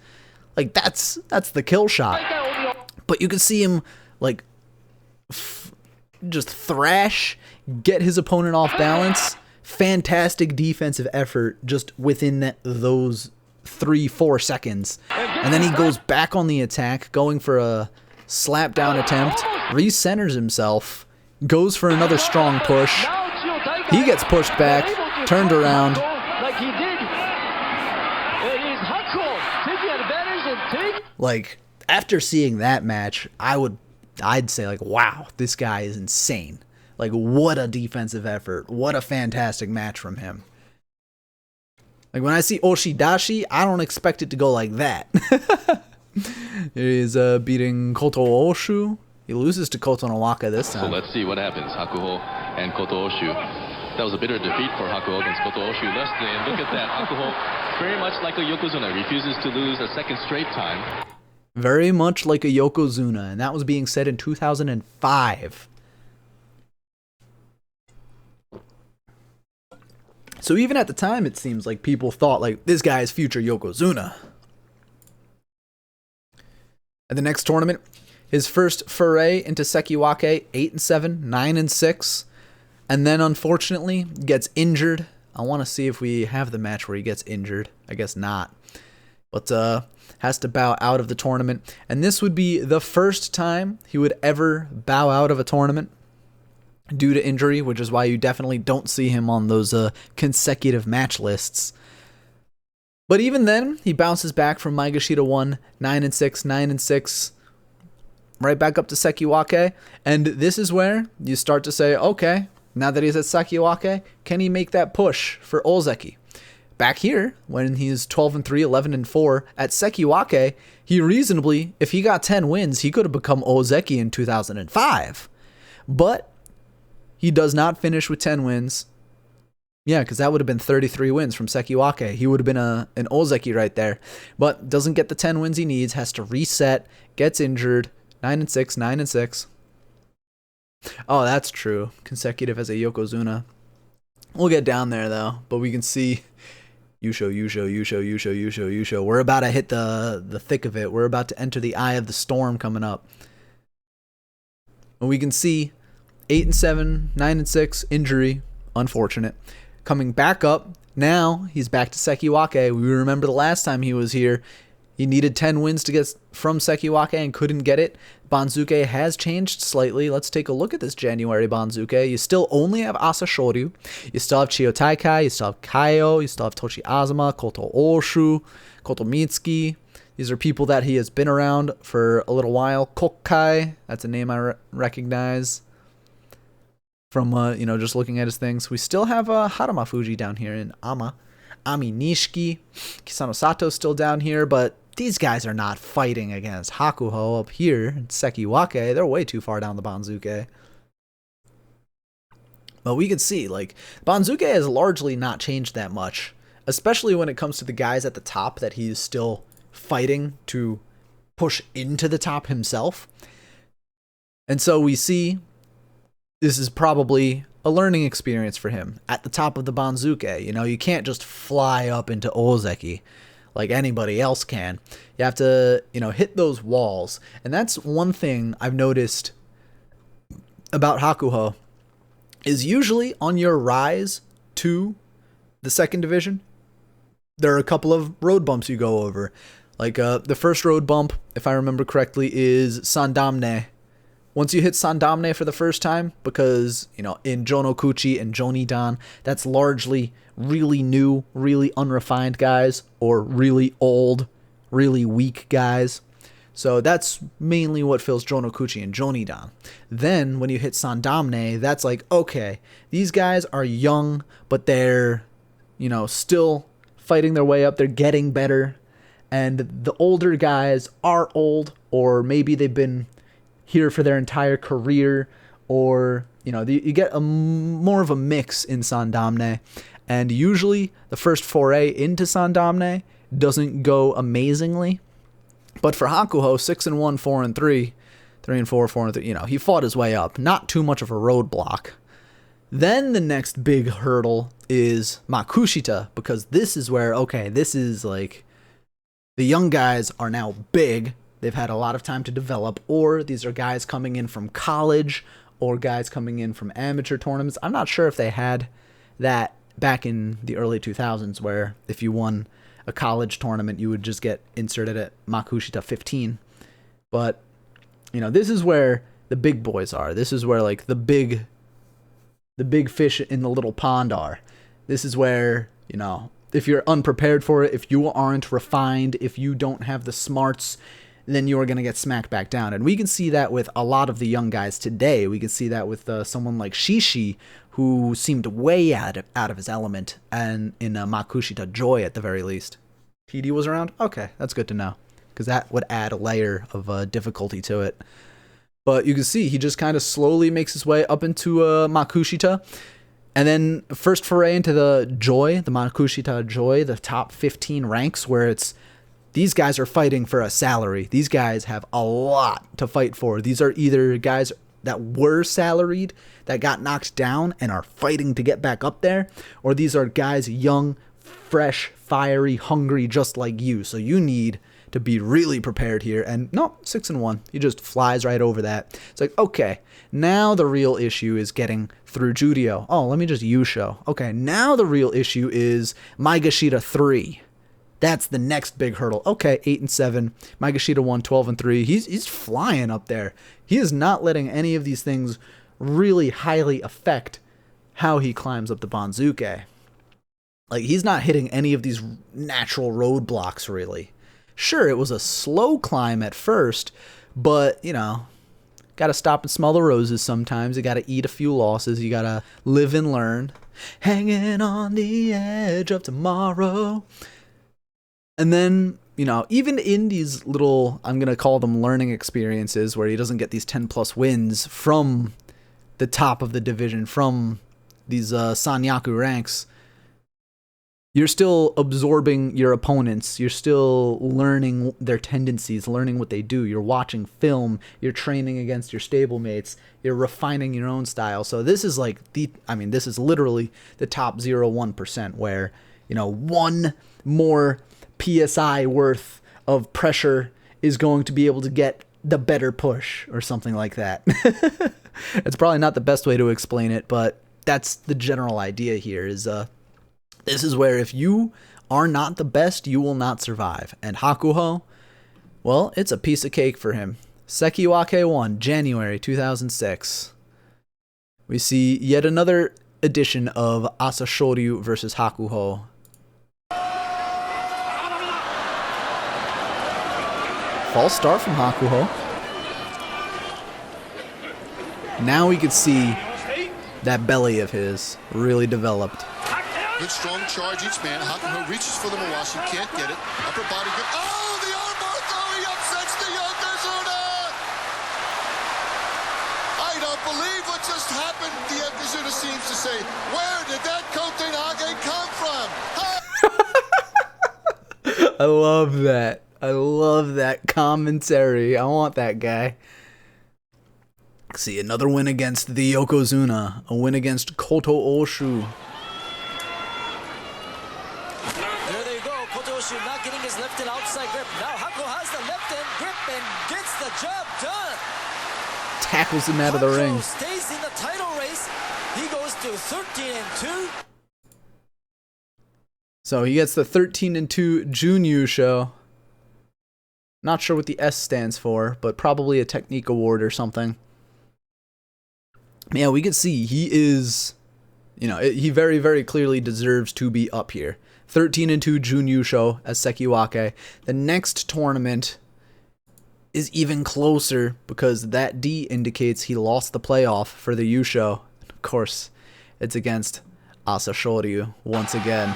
like that's the kill shot. But you can see him like just thrash, get his opponent off balance. Fantastic defensive effort just within those 3-4 seconds. And then he goes back on the attack, going for a slap down attempt, recenters himself, goes for another strong push. He gets pushed back, turned around. Like he did. It is Hakuho taking advantage and take. Like, after seeing that match, I'd say like, wow, this guy is insane. Like, what a defensive effort. What a fantastic match from him. Like, when I see Oshidashi, I don't expect it to go like that. He's beating Koto-Oshu. He loses to Koto Nawaka this So time. let's see what happens. Hakuho and Koto-Oshu. That was a bitter defeat for Hakuho against Koto-Oshu yesterday. And look at that. Hakuho, very much like a Yokozuna, refuses to lose a second straight time. Very much like a Yokozuna, and that was being said in 2005. So even at the time, it seems like people thought, like, this guy is future Yokozuna. At the next tournament, his first foray into Sekiwake, 8-7, 9-6, and then unfortunately gets injured. I want to see if we have the match where he gets injured. I guess not. But has to bow out of the tournament. And this would be the first time he would ever bow out of a tournament due to injury, which is why you definitely don't see him on those consecutive match lists. But even then, he bounces back from Maegashita 1, 9-6, 9-6, right back up to Sekiwake. And this is where you start to say, okay, now that he's at Sekiwake, can he make that push for Ozeki? Back here, when he's 12-3, 11-4 at Sekiwake, he reasonably, if he got 10 wins, he could have become Ozeki in 2005. But he does not finish with 10 wins. Yeah, because that would have been 33 wins from Sekiwake. He would have been an Ozeki right there. But doesn't get the 10 wins he needs, has to reset, gets injured, 9-6, 9-6. Oh, that's true. Consecutive as a Yokozuna. We'll get down there, though. But we can see Yusho. We're about to hit the thick of it. We're about to enter the eye of the storm coming up. And we can see 8-7, 9-6, injury, unfortunate. Coming back up, now he's back to Sekiwake. We remember the last time he was here, he needed 10 wins to get from Sekiwake and couldn't get it. Banzuke has changed slightly. Let's take a look at this January Banzuke. You still only have Asashoryu. You still have Chiyo Taikai. You still have Kaio. You still have Tochi Azuma, Koto-Oshu, Kotomitsuki. These are people that he has been around for a little while. Kokkai, that's a name I recognize from just looking at his things. We still have Haruma Fuji down here in Ama. Ami Nishiki. Kisano Sato's still down here, but these guys are not fighting against Hakuho up here in Sekiwake. They're way too far down the Banzuke. But we can see, like, Banzuke has largely not changed that much, especially when it comes to the guys at the top that he's still fighting to push into the top himself. And so we see this is probably a learning experience for him at the top of the Banzuke. You know, you can't just fly up into Ozeki. like anybody else can. You have to, hit those walls. And that's one thing I've noticed about Hakuho, is usually on your rise to the second division, there are a couple of road bumps you go over. Like the first road bump, if I remember correctly, is Sandamne. Once you hit Sandamne for the first time, because, in Jonokuchi and Jonidan, that's largely really new, really unrefined guys, or really old, really weak guys. So that's mainly what fills Jonokuchi and Jonidan. Then when you hit Sandamne, that's like, okay, these guys are young, but they're, still fighting their way up. They're getting better. And the older guys are old, or maybe they've been here for their entire career, or, you get more of a mix in Sandamne. And usually the first foray into Sandamne doesn't go amazingly. But for Hakuho, 6-1, 4-3, 3-4, 4-3, he fought his way up. Not too much of a roadblock. Then the next big hurdle is Makushita, because this is where, this is like, the young guys are now big. They've had a lot of time to develop, or these are guys coming in from college, or guys coming in from amateur tournaments. I'm not sure if they had that back in the early 2000s, where if you won a college tournament, you would just get inserted at Makushita 15. But, this is where the big boys are. This is where, like, the big fish in the little pond are. This is where, if you're unprepared for it, if you aren't refined, if you don't have the smarts, then you are going to get smacked back down. And we can see that with a lot of the young guys today. We can see that with someone like Shishi, who seemed way out of his element, and in Makushita Joy at the very least. PD was around? Okay, that's good to know, because that would add a layer of difficulty to it. But you can see he just kind of slowly makes his way up into Makushita. And then first foray into the Joy, the Makushita Joy, the top 15 ranks, where it's these guys are fighting for a salary. These guys have a lot to fight for. These are either guys that were salaried, that got knocked down and are fighting to get back up there, or these are guys young, fresh, fiery, hungry, just like you. So you need to be really prepared here. And no, 6-1. He just flies right over that. It's like, okay, now the real issue is getting through Judio. Oh, let me just Yusho. Okay, now the real issue is Maegashira 3. That's the next big hurdle. Okay, 8-7. Maegashira 1, 12-3. He's flying up there. He is not letting any of these things really highly affect how he climbs up the Banzuke. Like, he's not hitting any of these natural roadblocks, really. Sure, it was a slow climb at first, but, gotta stop and smell the roses sometimes. You gotta eat a few losses. You gotta live and learn. Hanging on the edge of tomorrow. And then, even in these little, I'm going to call them learning experiences, where he doesn't get these 10-plus wins from the top of the division, from these Sanyaku ranks, you're still absorbing your opponents. You're still learning their tendencies, learning what they do. You're watching film. You're training against your stablemates. You're refining your own style. So this is like this is literally the top 0.1%, where, one more PSI worth of pressure is going to be able to get the better push, or something like that. It's probably not the best way to explain it, but that's the general idea here. Is this is where if you are not the best, you will not survive. And Hakuho, well, it's a piece of cake for him. Sekiwake 1, January 2006. We see yet another edition of Asashoryu versus Hakuho. False start from Hakuho. Now we can see that belly of his really developed. Good strong charge each man. Hakuho reaches for the Mawashi, can't get it. Upper body good. Oh, the armbar throw! He upsets the Yokozuna! I don't believe what just happened. The Yokozuna seems to say, where did that Kotenage come from? I love that. I love that commentary. I want that guy. See, another win against the Yokozuna. A win against Koto-Oshu. There they go. Koto-Oshu not getting his left and outside grip. Now Hakuho has the left hand grip and gets the job done. Tackles him out of the ring. Stays in the title race. He goes to 13-2. So he gets the 13-2 Junyusho. Not sure what the S stands for, but probably a technique award or something. Yeah, we could see he is, he very, very clearly deserves to be up here. 13-2 Junyusho as Sekiwake. The next tournament is even closer because that D indicates he lost the playoff for the Yusho. Of course, it's against Asashoryu once again.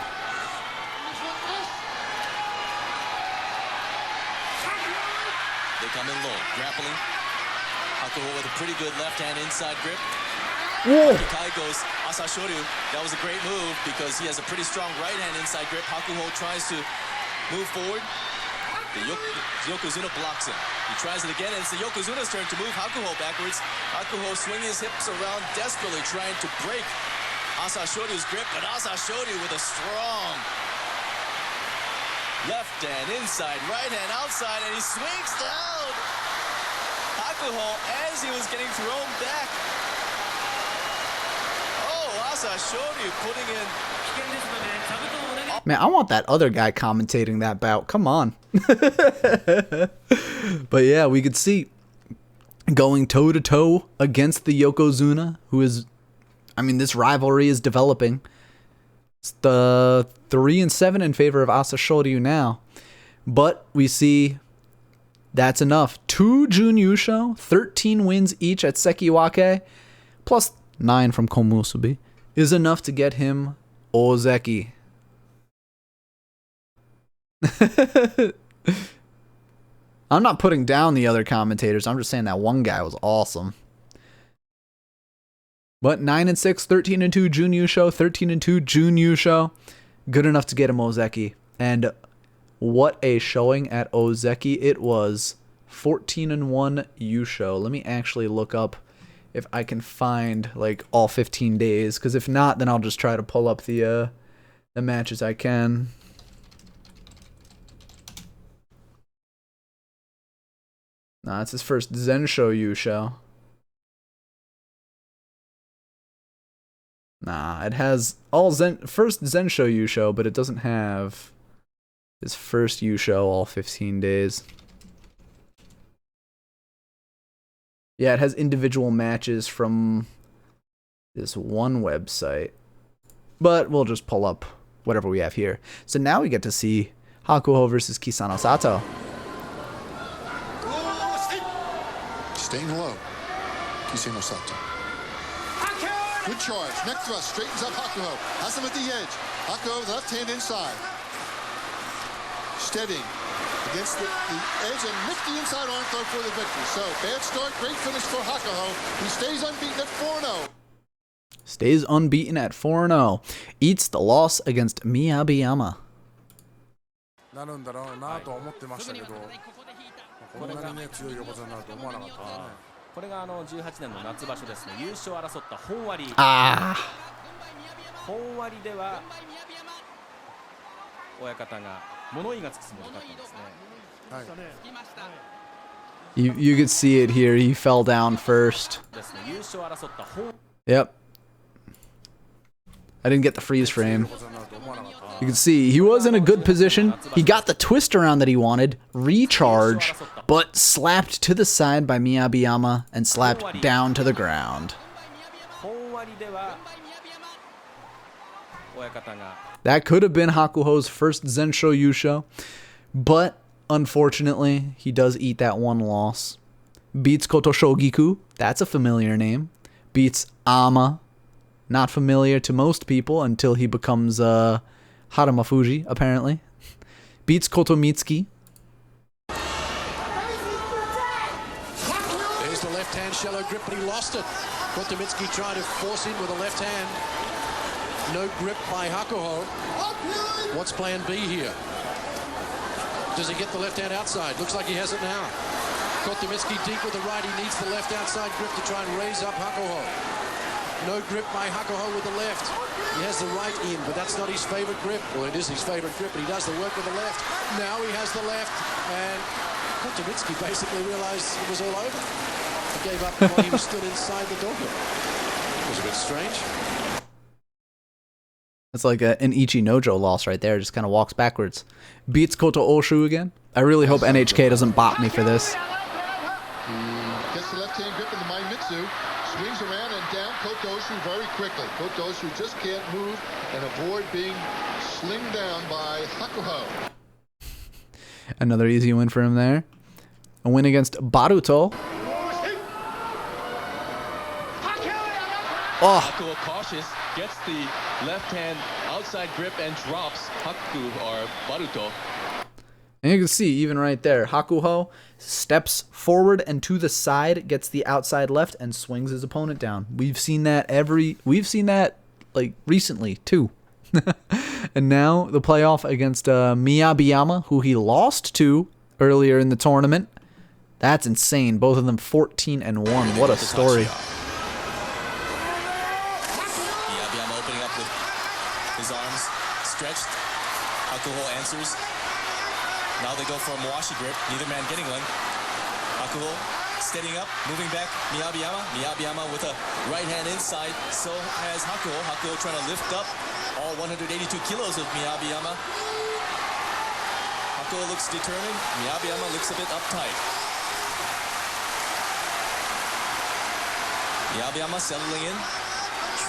They come in low, grappling. Hakuho with a pretty good left hand inside grip. Whoa! Kai goes, Asashoryu, that was a great move because he has a pretty strong right hand inside grip. Hakuho tries to move forward. The Yokozuna blocks him. He tries it again, and it's the Yokozuna's turn to move Hakuho backwards. Hakuho swinging his hips around desperately, trying to break Asashoryu's grip, but Asashoryu with a strong left hand inside, right hand outside, and he swings down Hakuho as he was getting thrown back. Oh, Asashoryu putting in. Man, I want that other guy commentating that bout. Come on. But yeah, we could see going toe-to-toe against the Yokozuna, who is, this rivalry is developing. It's the 3-7 in favor of Asashoryu now. But we see that's enough. 2 Junyusho, 13 wins each at Sekiwake, plus 9 from Komusubi, is enough to get him Ozeki. I'm not putting down the other commentators. I'm just saying that one guy was awesome. But 9-6, 13-2 Junyusho, 13-2 Junyusho, good enough to get him Ozeki. And what a showing at Ozeki it was. 14-1 Yusho. Let me actually look up if I can find all 15 days, because if not, then I'll just try to pull up the matches I can. Nah, it's his first Zensho Yusho. Nah, it has all first Zensho Yusho, but it doesn't have his first Yusho all 15 days. Yeah, it has individual matches from this one website. But we'll just pull up whatever we have here. So now we get to see Hakuho versus Kisano Sato. Staying low. Kisano Sato. Good charge. Neck thrust. Straightens up Hakuho. Has him at the edge. Hakuho left hand inside. Steadying against the edge and nifty inside arm throw for the victory. So, bad start, great finish for Hakuho. He stays unbeaten at 4-0. Stays unbeaten at 4-0. Eats the loss against Miyabiyama. なるんだろうなと思ってましたけど、こんなにね強い横綱になると思わなかったですね。これが18年の夏場所ですね。優勝を争った本割。本割では親方が物言いがつく相撲だったんですね。はい。You could see it here. He fell down first. Yep. I didn't get the freeze frame. You can see he was in a good position. He got the twist around that he wanted, recharge, but slapped to the side by Miyabiyama and slapped down to the ground. That could have been Hakuho's first Zensho Yusho, but unfortunately, he does eat that one loss. Beats Koto Shogiku, that's a familiar name. Beats Ama, not familiar to most people until he becomes Haruma Fuji, apparently. Beats Koto Mitsuki. There's the left hand shallow grip, but he lost it. Koto Mitsuki trying to force in with a left hand. No grip by Hakuho. What's plan B here? Does he get the left hand outside? Looks like he has it now. Kotomitsuki deep with the right. He needs the left outside grip to try and raise up Hakuho. No grip by Hakuho with the left. He has the right in, but that's not his favorite grip. Well, it is his favorite grip, but he does the work with the left. Now he has the left, and Kotomitsuki basically realized it was all over. He gave up while he was stood inside the doorway. It was a bit strange. It's like an Ichi Nojo loss right there. Just kind of walks backwards. Beats Koto-Oshu again. I really hope NHK doesn't bop me for this. Gets the left-hand grip in the Maimitsu. Swings around and down Koto-Oshu very quickly. Koto-Oshu just can't move and avoid being slinged down by Hakuho. Another easy win for him there. A win against Baruto. Oh. Hakuho cautious, gets the left hand outside grip and drops Haku or Baruto. And you can see even right there, Hakuho steps forward and to the side, gets the outside left and swings his opponent down. We've seen that like recently too. And now the playoff against Miyabiyama, who he lost to earlier in the tournament. That's insane. Both of them 14-1. What a story. Miyabiyama opening up with his arms stretched. Hakuho answers. Now they go for a Mawashi grip. Neither man getting one. Hakuho steadying up, moving back. Miyabiyama. Miyabiyama with a right hand inside. So has Hakuho. Hakuho trying to lift up all 182 kilos of Miyabiyama. Hakuho looks determined. Miyabiyama looks a bit uptight. Miyabiyama settling in,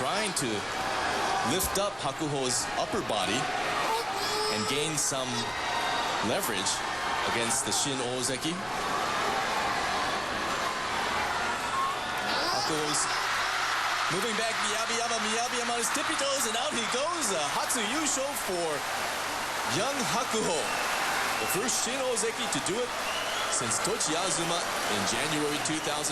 trying to lift up Hakuho's upper body and gain some leverage against the Shin Ozeki. Hakuho's moving back. Miyabiyama on his tippy toes, and out he goes. Hakuho-sho for young Hakuho. The first Shin Ozeki to do it since Tochiazuma in January 2002.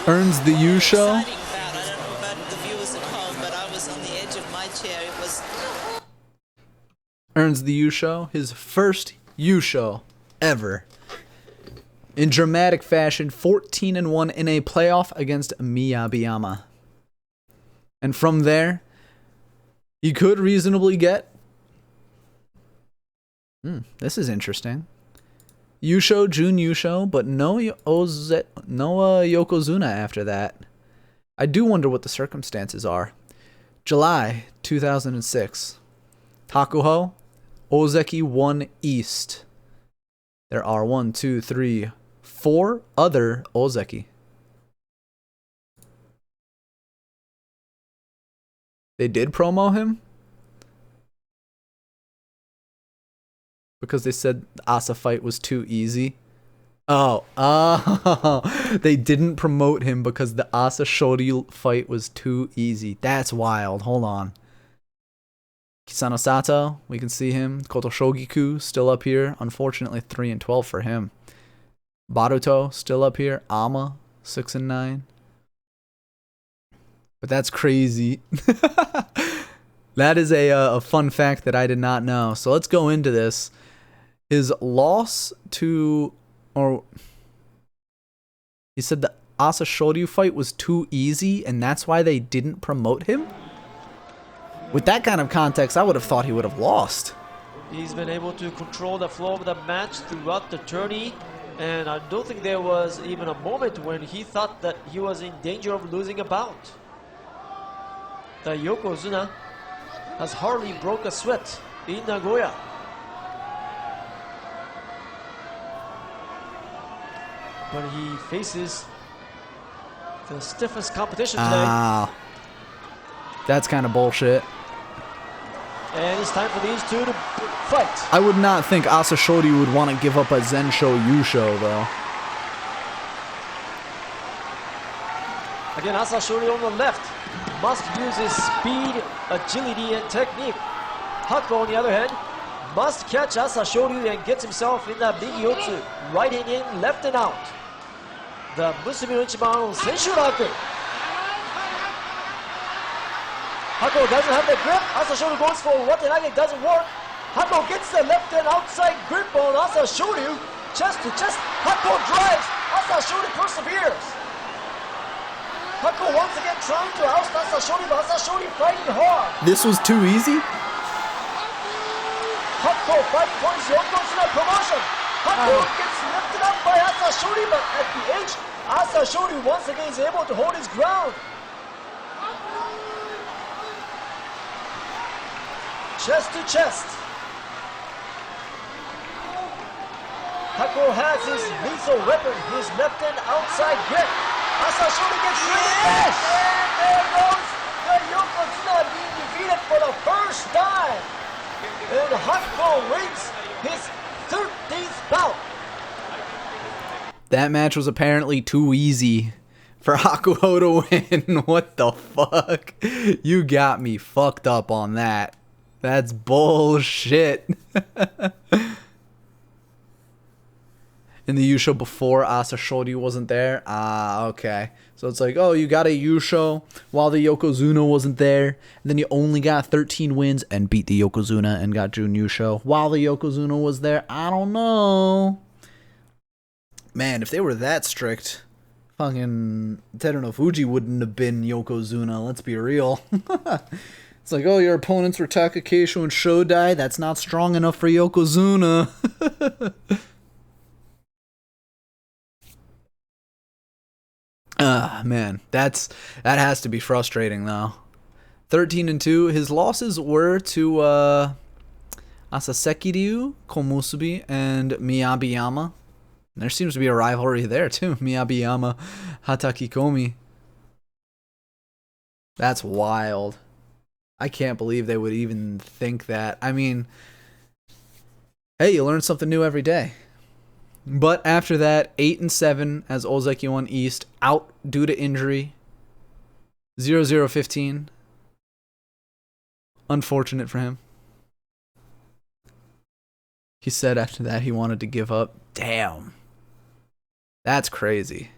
Earns the Yusho. I don't know about the viewers at home, but I was on the edge of my chair. It was. Earns the Yusho, his first Yusho ever. In dramatic fashion, 14-1 in a playoff against Miyabiyama. And from there, he could reasonably get... this is interesting. Yusho, Jun Yusho, but no Yokozuna after that. I do wonder what the circumstances are. July 2006. Hakuho, Ozeki 1 East. There are 1, 2, 3, 4 other Ozeki. They did promo him? Because they said the Asa fight was too easy. Oh, they didn't promote him because the Asa Shoryu fight was too easy. That's wild. Hold on. Kisano Sato, we can see him. Koto Shogiku still up here. Unfortunately, 3-12 for him. Baruto still up here. Ama 6-9. But that's crazy. That is a fun fact that I did not know. So let's go into this. His loss to, or he said the Asa Shoryu fight was too easy and that's why they didn't promote him? With that kind of context, I would have thought he would have lost. He's been able to control the flow of the match throughout the tourney, and I don't think there was even a moment when he thought that he was in danger of losing a bout. The Yokozuna has hardly broke a sweat in Nagoya. But he faces the stiffest competition today. That's kind of bullshit. And it's time for these two to fight. I would not think Asa Shoryu would want to give up a Zensho Yusho, though. Again, Asa Shoryu on the left must use his speed, agility, and technique. Hakuho, on the other hand, must catch Asa Shoryu and gets himself in that big yotsu. Right hand in, left and out. The Musubi no Ichiban on Senshuraku. Hakuho doesn't have the grip. Asa Shoryu goes for Watanage, doesn't work. Hakuho gets the left and outside grip on Asa Shoryu. Chest to chest. Hakuho drives. Asa Shoryu perseveres. Hakuho once again trying to oust Asashori, but Asashori fighting hard. This was too easy? Hakuho fighting for his Yokozuna promotion. Hakuho gets lifted up by Asashori, but at the edge, Asashori once again is able to hold his ground. Chest to chest. Hakuho has his lethal weapon, his left hand outside grip. Asashori gets rid. Yes! And there goes the Yokozuna being defeated for the first time. And Hakuho wins his 13th bout. That match was apparently too easy for Hakuho to win. What the fuck? You got me fucked up on that. That's bullshit. In the Yusho before Asashori wasn't there? Ah, okay. So it's like, oh, you got a Yusho while the Yokozuna wasn't there. And then you only got 13 wins and beat the Yokozuna and got Jun Yusho while the Yokozuna was there. I don't know. Man, if they were that strict, fucking Terunofuji wouldn't have been Yokozuna. Let's be real. It's like, oh, your opponents were Takakeisho and Shodai. That's not strong enough for Yokozuna. Man, that has to be frustrating though. 13-2. His losses were to Asaseki Ryu, Komusubi, and Miyabiyama. There seems to be a rivalry there too. Miyabiyama, Hataki Komi. That's wild. I can't believe they would even think that. I mean, hey, you learn something new every day. But after that, 8-7 as Ozeki won East, out due to injury. 0-0-15. Unfortunate for him. He said after that he wanted to give up. Damn. That's crazy.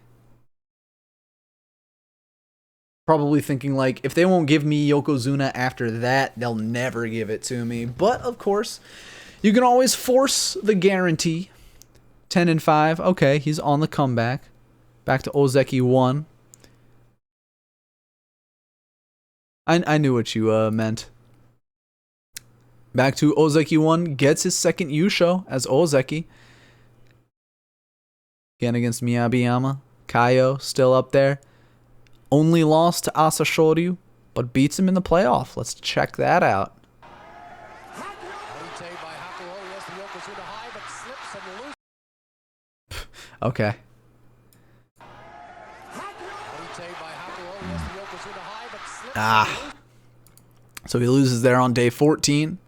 Probably thinking like, if they won't give me Yokozuna after that, they'll never give it to me. But, of course, you can always force the guarantee. 10-5. Okay, he's on the comeback. Back to Ozeki 1. I knew what you meant. Back to Ozeki 1. Gets his second Yusho as Ozeki. Again against Miyabiyama. Kaio still up there. Only lost to Asashoryu, but beats him in the playoff. Let's check that out. Okay. So he loses there on day 14.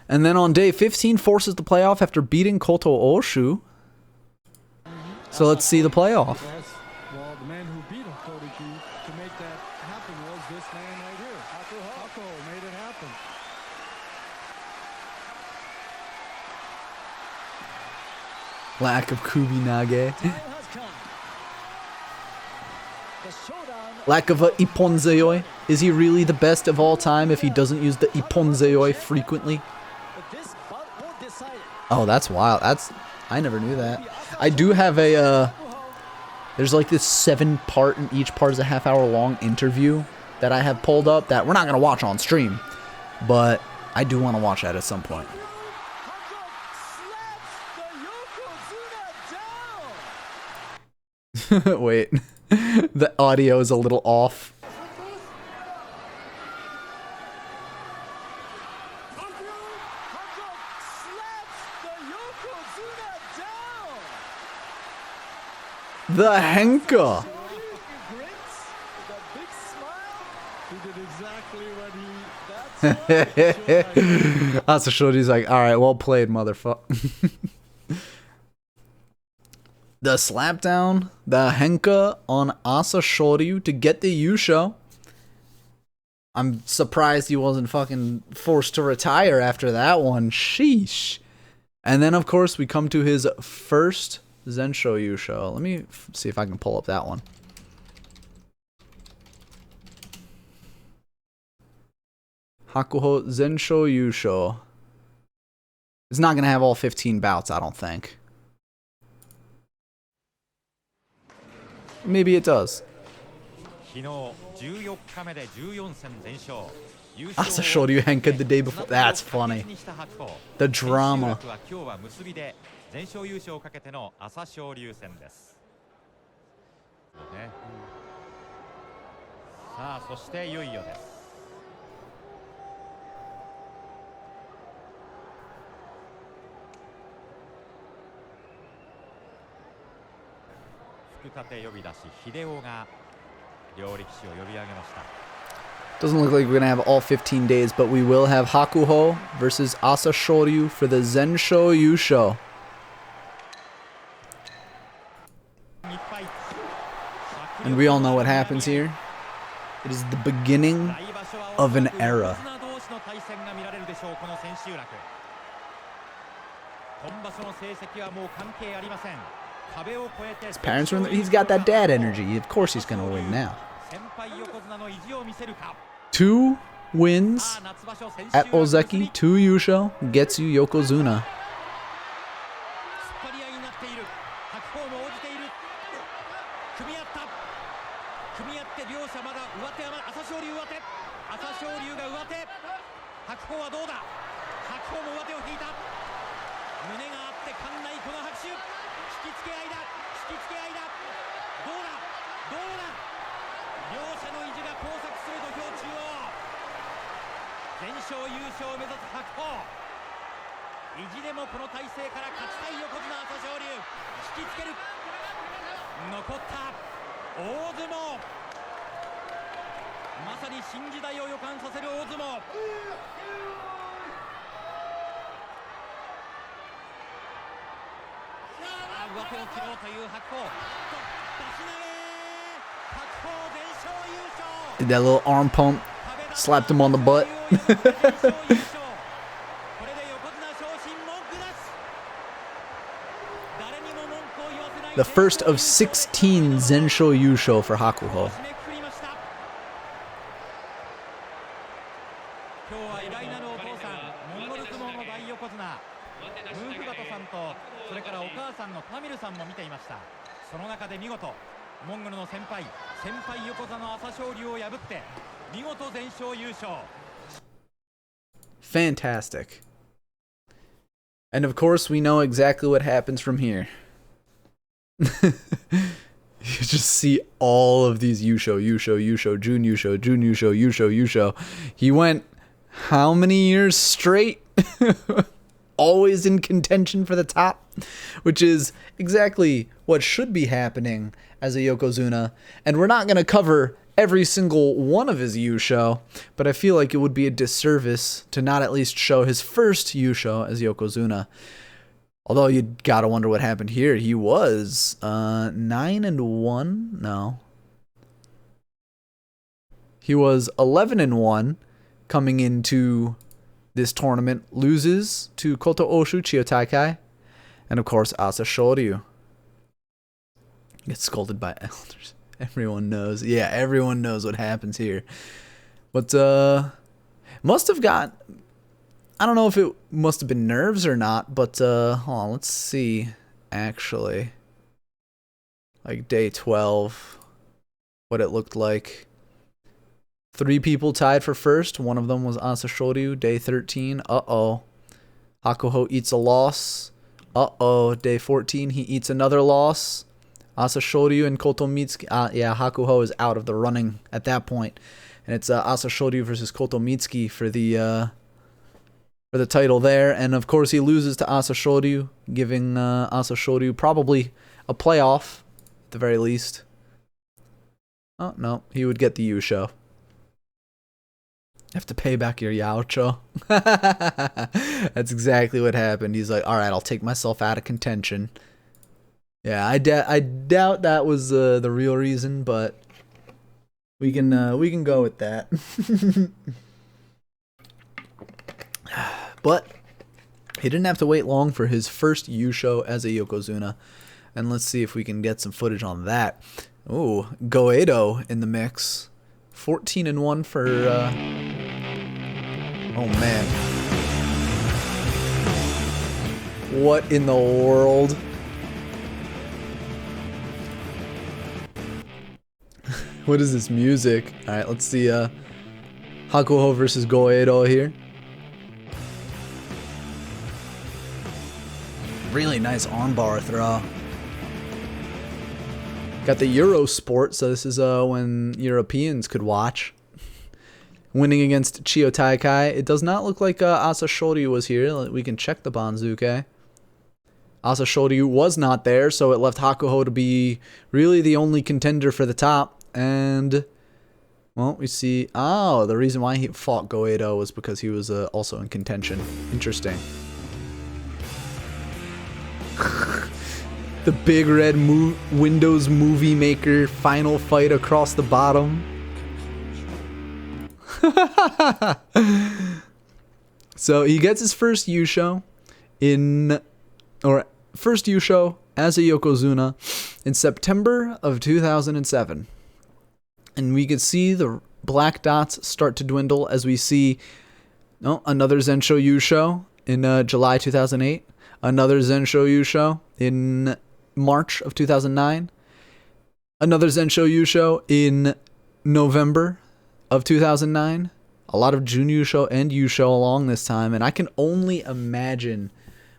And then on day 15 forces the playoff after beating Koto Oshu. So let's see the playoff. Well, the man who beat Kotoki to make that happen was this man right here. Hakuho made it happen. Lack of Kubinage. Lack of a Ipponzeyoi. Is he really the best of all time if he doesn't use the Ipponzeyoi frequently? Oh, that's wild. I never knew that. I do have a there's like this 7-part, and each part is a half-hour long interview that I have pulled up that we're not going to watch on stream, but I do want to watch that at some point. Wait, the audio is a little off. The Henka. Asashori's like, alright, well played, motherfucker. The slapdown, the Henka on Asashoryu to get the Yusho. I'm surprised he wasn't fucking forced to retire after that one. Sheesh. And then, of course, we come to his first Zensho Yusho. Let me see if I can pull up that one. Hakuho Zensho Yusho. It's not going to have all 15 bouts, I don't think. Maybe it does. Asa Shoryu Henka the day before. That's funny. The drama. 全勝優勝をかけての朝青龍戦です。さあそしていよいよです。福立呼び出し秀夫が両力士を呼び上げました。 Doesn't look like we're gonna have all 15 days, but we will have Hakuho versus Asa Shoryu for the Zensho Yusho. And we all know what happens here. It is the beginning of an era. His parents were in there. He's got that dad energy. Of course he's gonna win now. 2 wins at Ozeki, 2 Yusho, gets you Yokozuna. Did that little arm pump, slapped him on the butt. The first of 16 Zensho Yusho for Hakuho. Fantastic. And of course, we know exactly what happens from here. You just see all of these Yusho, Jun Yusho. He went how many years straight? Always in contention for the top, which is exactly what should be happening as a Yokozuna. And we're not going to cover every single one of his Yusho, but I feel like it would be a disservice to not at least show his first Yusho as Yokozuna. Although you gotta wonder what happened here. He was 9-1. No, he was 11-1 coming into this tournament. Loses to Koto-Oshu Chiyotaikai, and of course Asa Shoryu. Gets scolded by elders. Everyone knows. Yeah, everyone knows what happens here. But must have got. I don't know if it must have been nerves or not, but hold on, let's see. Actually, like day 12, what it looked like. 3 people tied for first. One of them was Asa Shoryu. Day 13. Hakuho eats a loss. Day 14, he eats another loss. Asa Shoryu and Koto Mitsuki. Yeah, Hakuho is out of the running at that point, and it's Asa Shoryu versus Koto Mitsuki for the title there. And of course, he loses to Asa Shoryu, giving Asa Shoryu probably a playoff at the very least. Oh no, he would get the Yusho. You have to pay back your Yaocho. That's exactly what happened. He's like, all right, I'll take myself out of contention. Yeah, I doubt that was the real reason, but we can go with that. But he didn't have to wait long for his first Yusho as a Yokozuna, and let's see if we can get some footage on that. Ooh, Goedo in the mix, 14-1 for. Oh man, what in the world? What is this music? All right, let's see. Hakuho versus Goeido here. Really nice armbar throw. Got the Euro Sport, so this is when Europeans could watch. Winning against Chiyo Taikai. It does not look like Asa Shoryu was here. We can check the Banzuke. Asa Shoryu was not there, so it left Hakuho to be really the only contender for the top. And, well, we see... Oh, the reason why he fought Goeido was because he was also in contention. Interesting. The big red Windows Movie Maker final fight across the bottom. So he gets his first Yusho first Yusho as a Yokozuna in September of 2007. And we can see the black dots start to dwindle as we see another Zensho Yusho in July 2008, another Zensho Yusho in March of 2009, another Zensho Yusho in November of 2009, a lot of Jun Yusho and Yusho along this time, and I can only imagine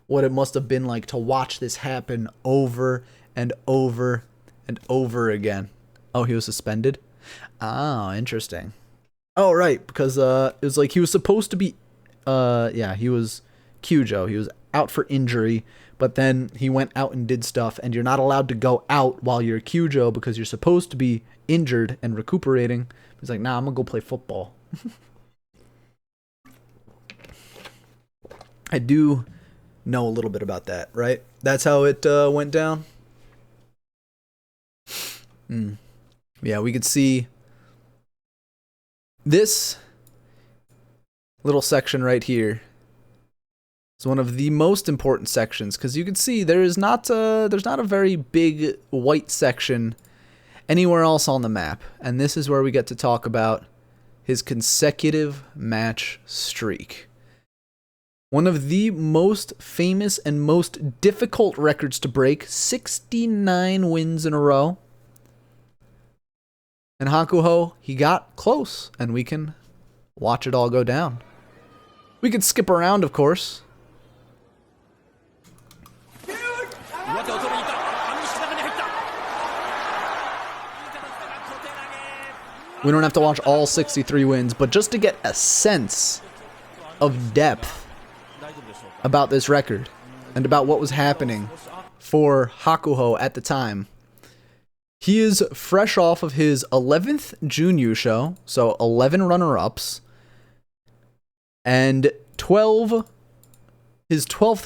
what it must have been like to watch this happen over and over and over again. Oh, he was suspended? Oh, interesting. Oh, right, because it was like he was supposed to be, he was Kyujo. He was out for injury, but then he went out and did stuff, and you're not allowed to go out while you're Kyujo because you're supposed to be injured and recuperating. He's like, nah, I'm gonna go play football. I do know a little bit about that, right? That's how it went down. Yeah, we could see this little section right here. It's one of the most important sections because you can see there's not a very big white section anywhere else on the map, and this is where we get to talk about his consecutive match streak. One of the most famous and most difficult records to break, 69 wins in a row. And Hakuho, he got close, and we can watch it all go down. We could skip around, of course. We don't have to watch all 63 wins, but just to get a sense of depth about this record and about what was happening for Hakuho at the time. He is fresh off of his 11th Jun Yusho, so 11 runner-ups, and his 12th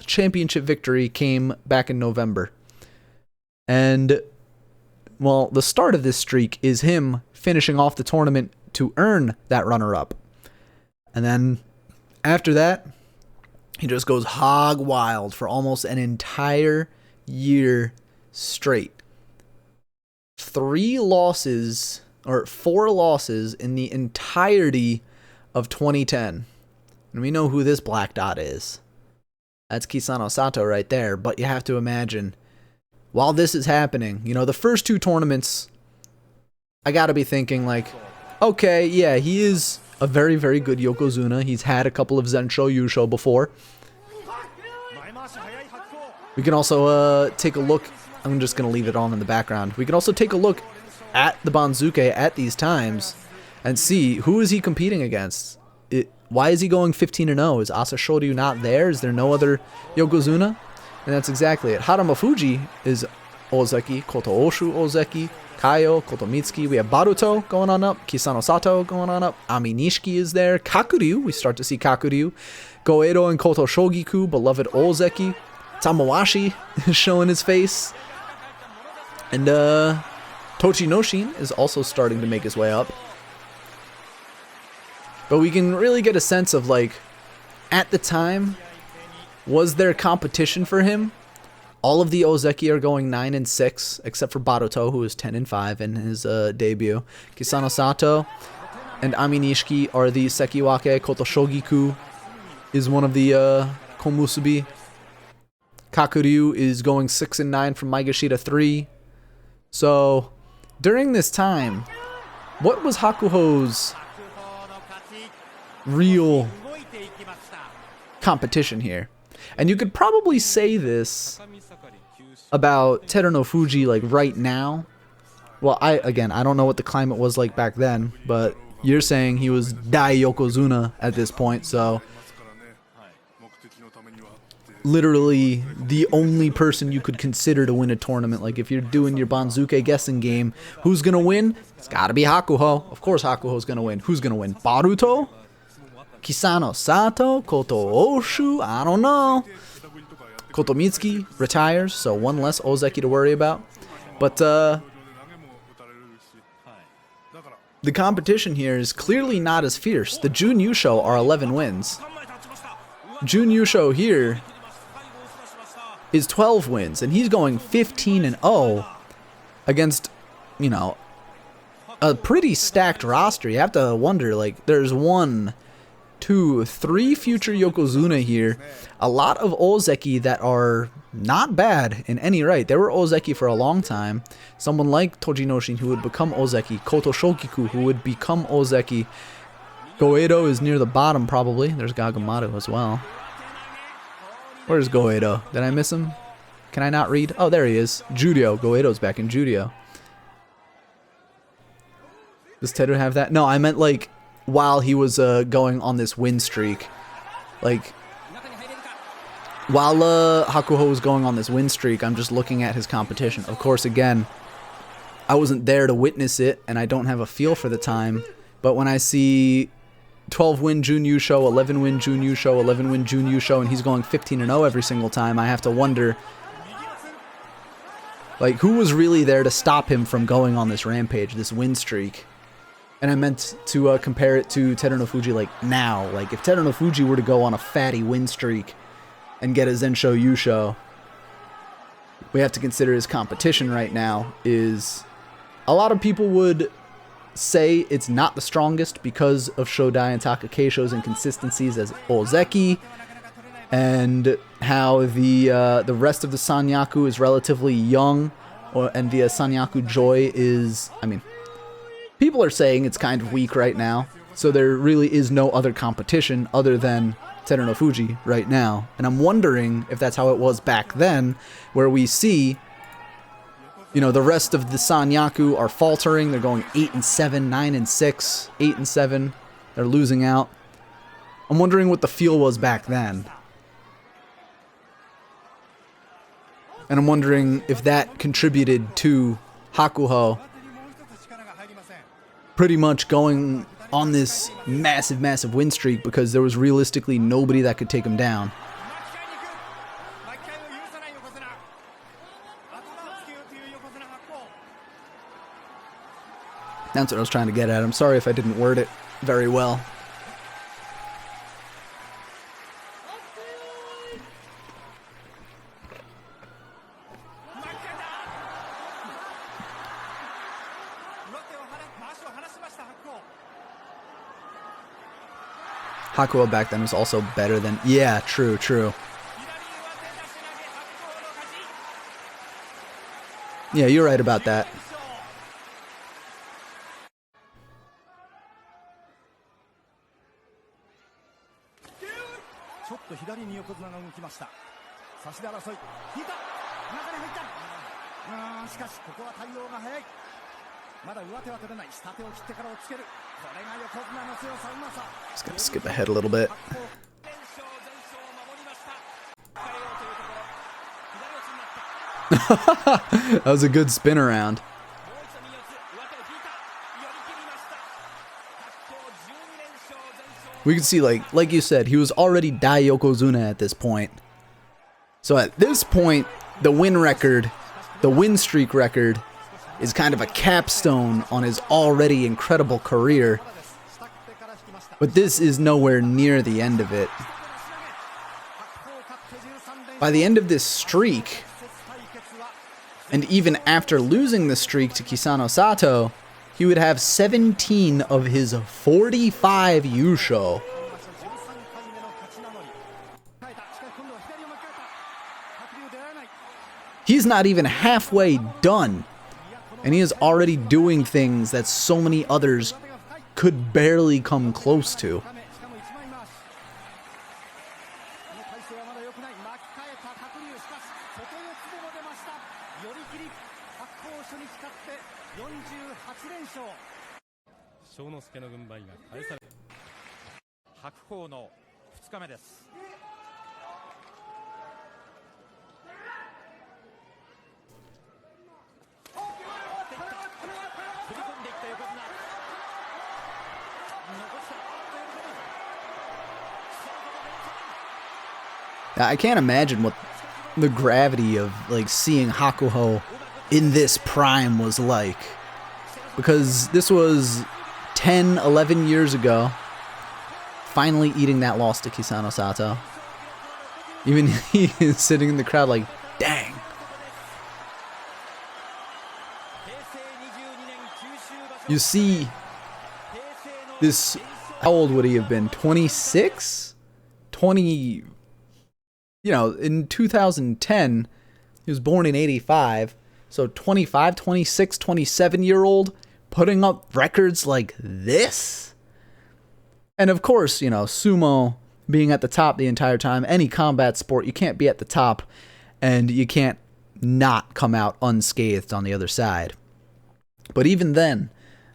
championship victory came back in November. And, well, the start of this streak is him finishing off the tournament to earn that runner-up. And then, after that, he just goes hog wild for almost an entire year straight. 4 losses in the entirety of 2010. And we know who this black dot is. That's Kisano Sato right there. But you have to imagine, while this is happening, the first 2 tournaments, I gotta be thinking like, okay, yeah, he is a very, very good Yokozuna. He's had a couple of Zensho Yusho before. We can also take a look. I'm just going to leave it on in the background. We can also take a look at the Banzuke at these times and see who is he competing against. Why is he going 15-0? Is Asa Shoryu not there? Is there no other Yokozuna? And that's exactly it. Harama Fuji is Ozeki, Koto-Oshu Ozeki, Kaio, Kotomitsuki. We have Baruto going on up, Kisano Sato going on up, Ami Nishiki is there, Kakuryu, we start to see Kakuryu, Goeido and Koto Shogiku, beloved Ozeki, Tamawashi is showing his face, and Tochinoshin is also starting to make his way up. But we can really get a sense of, like, at the time, was there competition for him? All of the Ozeki are going 9-6, except for Baruto, who is 10-5 in his debut. Kisano Sato and Ami Nishiki are the Sekiwake. Koto Shogiku is one of the Komusubi. Kakuryu is going 6-9 from Maegashira 3. So, during this time, what was Hakuho's real competition here? And you could probably say this about Terunofuji like right now. Well, I don't know what the climate was like back then, but you're saying he was Dai Yokozuna at this point, so literally the only person you could consider to win a tournament. Like if you're doing your Banzuke guessing game, who's gonna win? It's gotta be Hakuho. Of course Hakuho's gonna win. Who's gonna win? Baruto? Kisano Sato? Koto-Oshu? I don't know. Kotomitsuki retires, so one less Ozeki to worry about. But the competition here is clearly not as fierce. The Jun Yusho are 11 wins. Jun Yusho here is 12 wins, and he's going 15-0 against, you know, a pretty stacked roster. You have to wonder, like, there's 1, 2, 3 future Yokozuna here. A lot of Ozeki that are not bad in any right. They were Ozeki for a long time. Someone like Tochinoshin who would become Ozeki. Koto Shokiku who would become Ozeki. Goedo is near the bottom probably. There's Gagamaru as well. Where's Goedo? Did I miss him? Can I not read? Oh, there he is. Judo. Goedo's back in Judo. Does Teru have that? No, I meant like while he was going on this win streak. Like, while Hakuho was going on this win streak, I'm just looking at his competition. Of course, again, I wasn't there to witness it, and I don't have a feel for the time. But when I see 12-win Jun Yusho, 11-win Jun Yusho, 11-win Jun Yusho, and he's going 15-0 every single time, I have to wonder, like, who was really there to stop him from going on this rampage, this win streak? And I meant to compare it to Terunofuji, like, now. Like, if Terunofuji were to go on a fatty win streak and get a Zensho Yusho, we have to consider his competition right now is... A lot of people would say it's not the strongest because of Shodai and Takakeisho's inconsistencies as Ozeki, and how the rest of the Sanyaku is relatively young, and the Sanyaku Joy is... I mean... People are saying it's kind of weak right now, so there really is no other competition other than Terunofuji right now. And I'm wondering if that's how it was back then, where we see, you know, the rest of the Sanyaku are faltering. They're going 8-7, 9-6, 8-7. They're losing out. I'm wondering what the feel was back then. And I'm wondering if that contributed to Hakuho pretty much going on this massive win streak, because there was realistically nobody that could take him down. That's what I was trying to get at. I'm sorry if I didn't word it very well. Hakuho back then was also better than... Yeah, true. Yeah, you're right about that. Just gonna skip ahead a little bit. That was a good spin around. We can see, like you said, he was already Dai Yokozuna at this point. So at this point, the win streak record is kind of a capstone on his already incredible career. But this is nowhere near the end of it. By the end of this streak, and even after losing the streak to Kisano Sato, he would have 17 of his 45 Yusho. He's not even halfway done. And he is already doing things that so many others could barely come close to. Hakuho の2日目です。I can't imagine what the gravity of like seeing Hakuho in this prime was like, because this was 10, 11 years ago. Finally eating that loss to Kisano Sato. Even he is sitting in the crowd like, dang. You see this, how old would he have been? 26? 20, you know, in 2010, he was born in 85, so 25, 26, 27-year-old putting up records like this? And of course, you know, sumo being at the top the entire time, any combat sport, you can't be at the top and you can't not come out unscathed on the other side. But even then,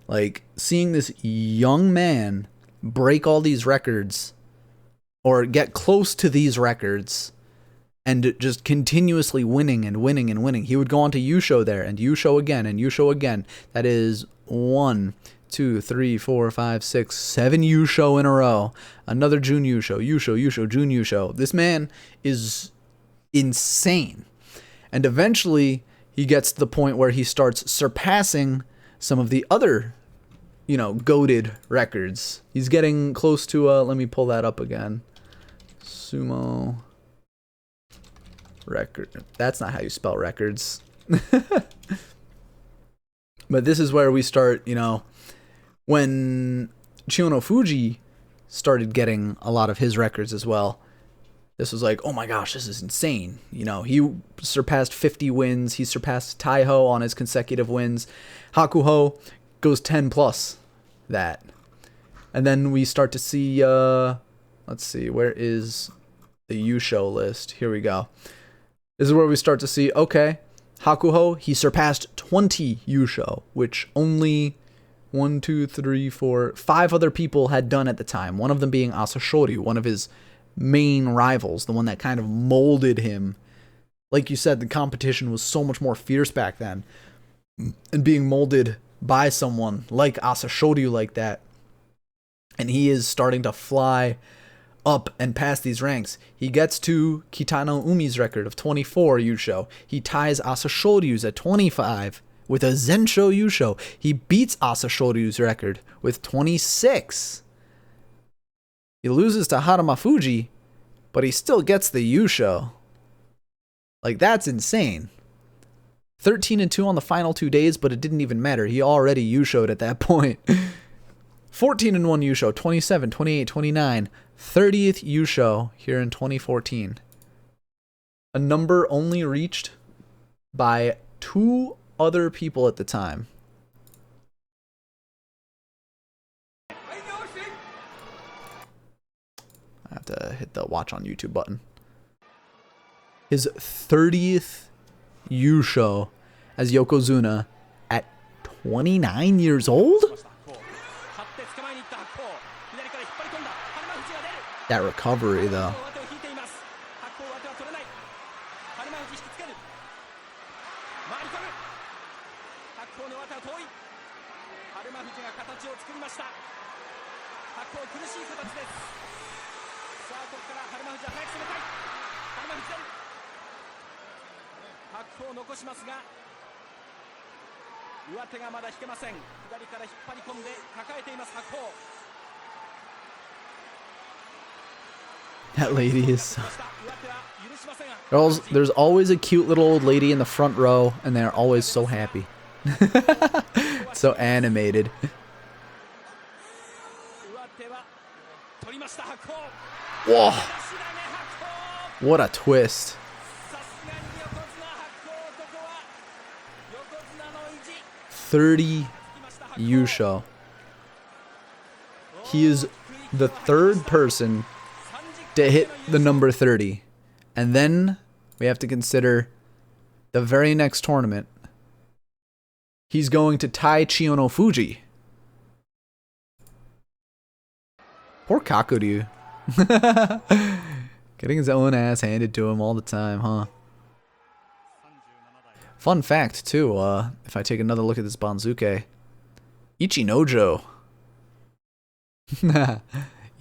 like, seeing this young man break all these records or get close to these records and just continuously winning and winning and winning. He would go on to Yusho there and Yusho again and Yusho again. That is 1, 2, 3, 4, 5, 6, 7 Yusho in a row. Another Jun Yusho, Yusho, Jun Yusho. This man is insane. And eventually he gets to the point where he starts surpassing some of the other, you know, goated records. He's getting close to, let me pull that up again. Sumo record. That's not how you spell records. But this is where we start, you know, when Chiyono started getting a lot of his records as well. This was like, oh my gosh, this is insane. You know, he surpassed 50 wins. He surpassed Taiho on his consecutive wins. Hakuho goes 10 plus that. And then we start to see, let's see, where is the Yusho list? Here we go. This is where we start to see, okay, Hakuho, he surpassed 20 Yusho, which only 1, 2, 3, 4, 5 other people had done at the time. One of them being Asashoryu, one of his main rivals, the one that kind of molded him. Like you said, the competition was so much more fierce back then. And being molded by someone like Asashoryu like that. And he is starting to fly up and past these ranks. He gets to Kitano Umi's record of 24 Yusho. He ties Asashoryu's at 25 with a Zensho Yusho. He beats Asashoryu's record with 26. He loses to Haruma Fuji, but he still gets the Yusho. Like, that's insane. 13-2 on the final 2 days, but it didn't even matter. He already Yusho'd at that point. 14-1 Yusho, 27, 28, 29, 30th Yusho here in 2014. A number only reached by 2 other people at the time. I have to hit the watch on YouTube button. His 30th Yusho as Yokozuna at 29 years old? That recovery, though. That lady is there's always a cute little old lady in the front row, and they're always so happy. So animated. Whoa! What a twist. 30 Yusho. He is the third person to hit the number 30. And then we have to consider the very next tournament. He's going to tie Chiyono-Fuji. Poor Kakuryu. Getting his own ass handed to him all the time, huh? Fun fact, too, if I take another look at this Banzuke, Ichinojo.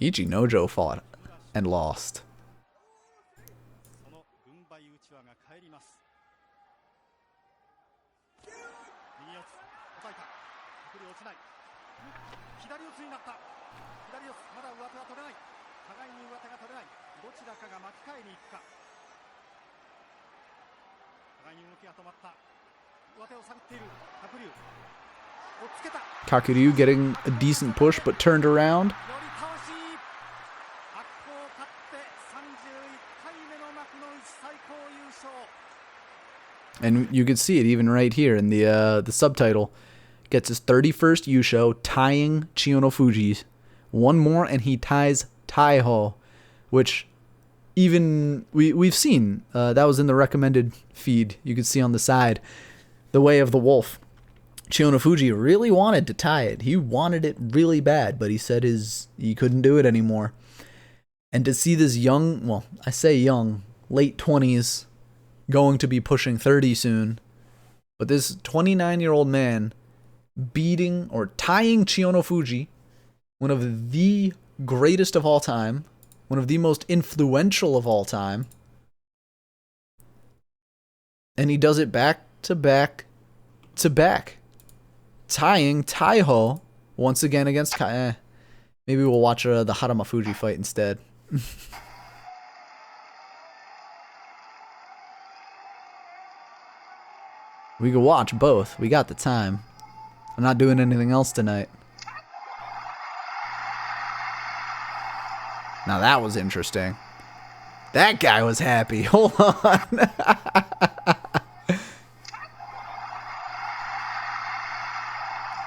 Ichinojo fought and lost. Kakuryu getting a decent push, but turned around. And you can see it even right here in the subtitle. Gets his 31st Yusho, tying Chiyono-Fuji. One more and he ties Taiho, which even we've seen. That was in the recommended feed. You can see on the side, The Way of the Wolf. Chiyono-Fuji really wanted to tie it. He wanted it really bad, but he said he couldn't do it anymore. And to see this young, well, I say young, late 20s, going to be pushing 30 soon, but this 29-year-old man beating or tying Chiyono-Fuji, one of the greatest of all time, one of the most influential of all time, and he does it back to back to back, tying Taiho once again against Kai. Maybe we'll watch the Harama Fuji fight instead. We could watch both. We got the time. I'm not doing anything else tonight. Now that was interesting. That guy was happy. Hold on.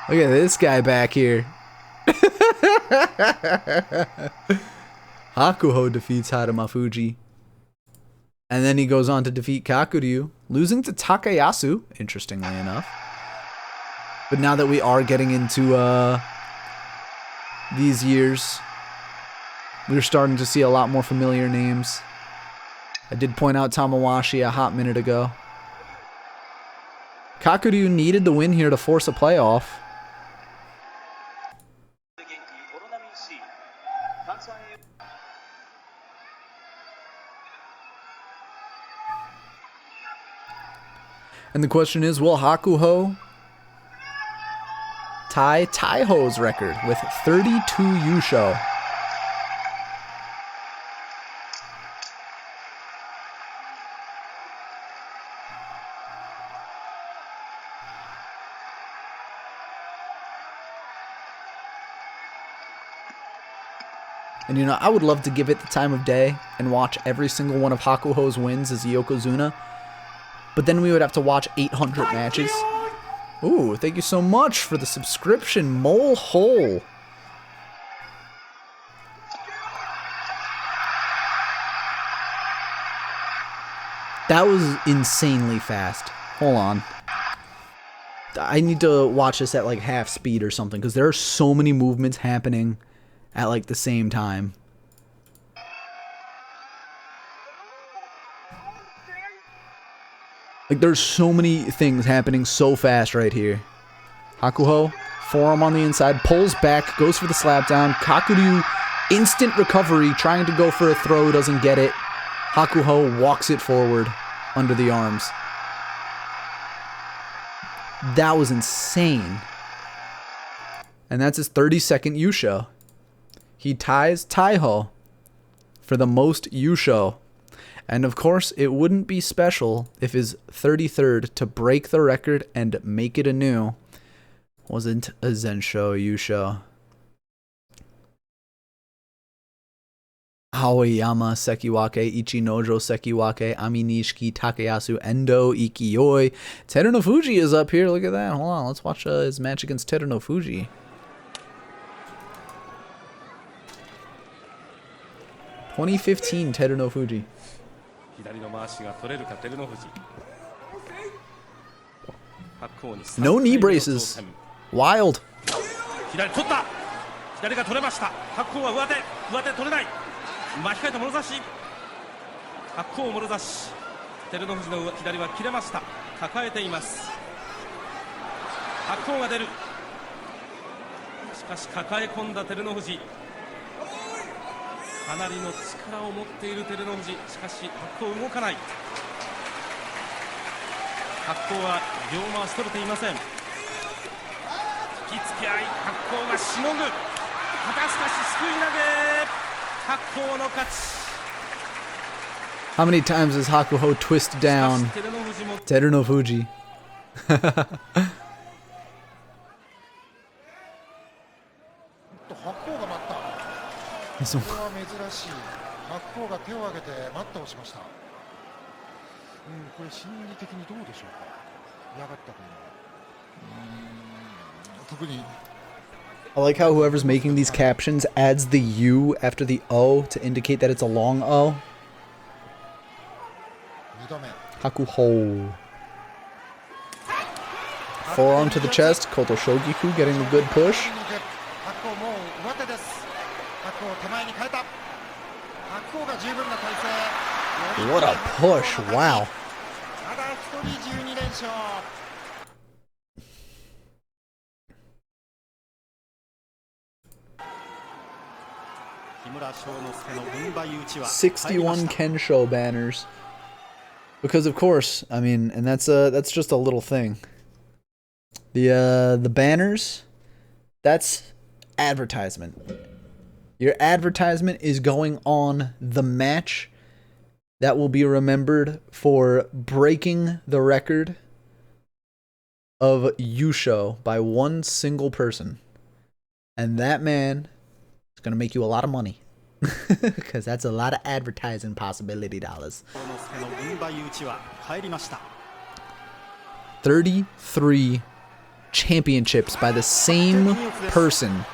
Look at this guy back here. Hakuho defeats Harama Fuji. And then he goes on to defeat Kakuryu, losing to Takayasu, interestingly enough. But now that we are getting into these years, we're starting to see a lot more familiar names. I did point out Tamawashi a hot minute ago. Kakuryu needed the win here to force a playoff. And the question is, will Hakuho tie Taiho's record with 32 Yusho? And you know, I would love to give it the time of day and watch every single one of Hakuho's wins as Yokozuna. But then we would have to watch 800 matches. Ooh, thank you so much for the subscription, Mole Hole. That was insanely fast. Hold on. I need to watch this at like half speed or something, because there are so many movements happening at like the same time. Like, there's so many things happening so fast right here. Hakuho, forearm on the inside, pulls back, goes for the slap down. Kakuryu, instant recovery, trying to go for a throw, doesn't get it. Hakuho walks it forward under the arms. That was insane. And that's his 32nd Yusho. He ties Taiho for the most Yusho. And of course, it wouldn't be special if his 33rd to break the record and make it anew wasn't a Zensho Yusho. Aoyama Sekiwake, Ichinojo Sekiwake, Aminishiki, Takayasu, Endo, Ikiyoi. Terunofuji is up here. Look at that. Hold on. Let's watch his match against Terunofuji. 2015 Terunofuji. No knee braces. Wild. 左が取れました。白鵬は上手取れない。巻き替えたもろ差し。白鵬もろ差し。照ノ富士の左は切れました。抱えています。白鵬が出る。しかし抱え込んだ照ノ富士。かなりの力を持っている照ノ富士。しかし白鵬動かない。白鵬は両回し取れていません。引きつけ合い白鵬がしのぐ。How many times does Hakuho twist down Terunofuji? I like how whoever's making these captions adds the U after the O to indicate that it's a long O. Hakuho. Forearm to the chest. Koto Shogiku getting a good push. What a push. Wow. "61 Kensho banners." Because of course, I mean, and that's just a little thing. The banners, that's advertisement. Your advertisement is going on the match that will be remembered for breaking the record of Yusho by one single person. And that man is going to make you a lot of money. Because that's a lot of advertising possibility dollars. 33 championships by the same person.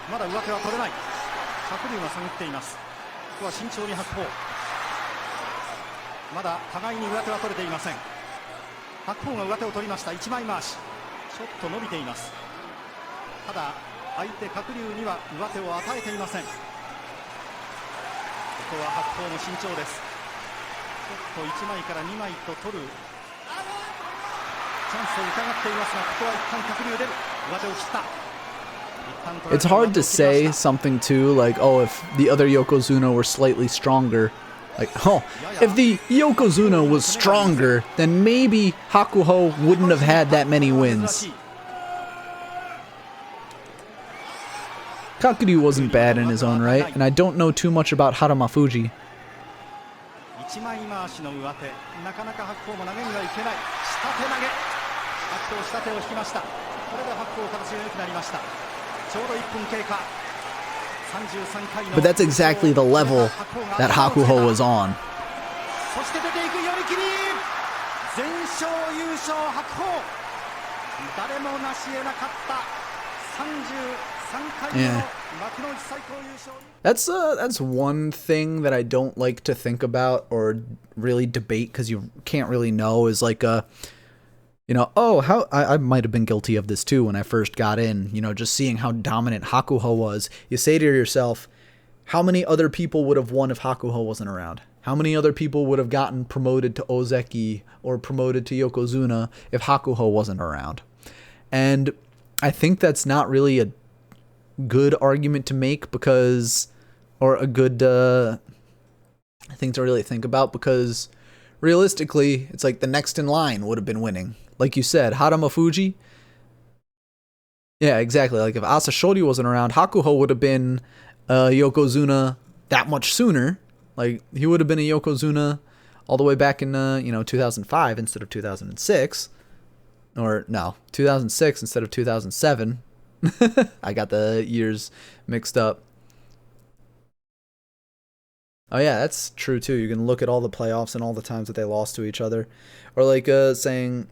It's hard to say something too, like, oh, if the other Yokozuna were slightly stronger. Like, oh, if the Yokozuna was stronger, then maybe Hakuho wouldn't have had that many wins. Kakuryu wasn't bad in his own right, and I don't know too much about Harama Fuji. But that's exactly the level that Hakuho was on. Yeah. That's one thing that I don't like to think about or really debate, because you can't really know, is like I might have been guilty of this too when I first got in, just seeing how dominant Hakuho was. You say to yourself, how many other people would have won if Hakuho wasn't around? How many other people would have gotten promoted to Ozeki or promoted to Yokozuna if Hakuho wasn't around? And I think that's not really a good argument to make, because, or a good thing to really think about, because realistically, it's like the next in line would have been winning. Like you said, Harama Fuji. Yeah, exactly. Like if Asashori wasn't around, Hakuho would have been Yokozuna that much sooner. Like he would have been a Yokozuna all the way back in 2005 instead of 2006. Or no, 2006 instead of 2007. I got the years mixed up. Oh yeah, that's true too. You can look at all the playoffs and all the times that they lost to each other, or like saying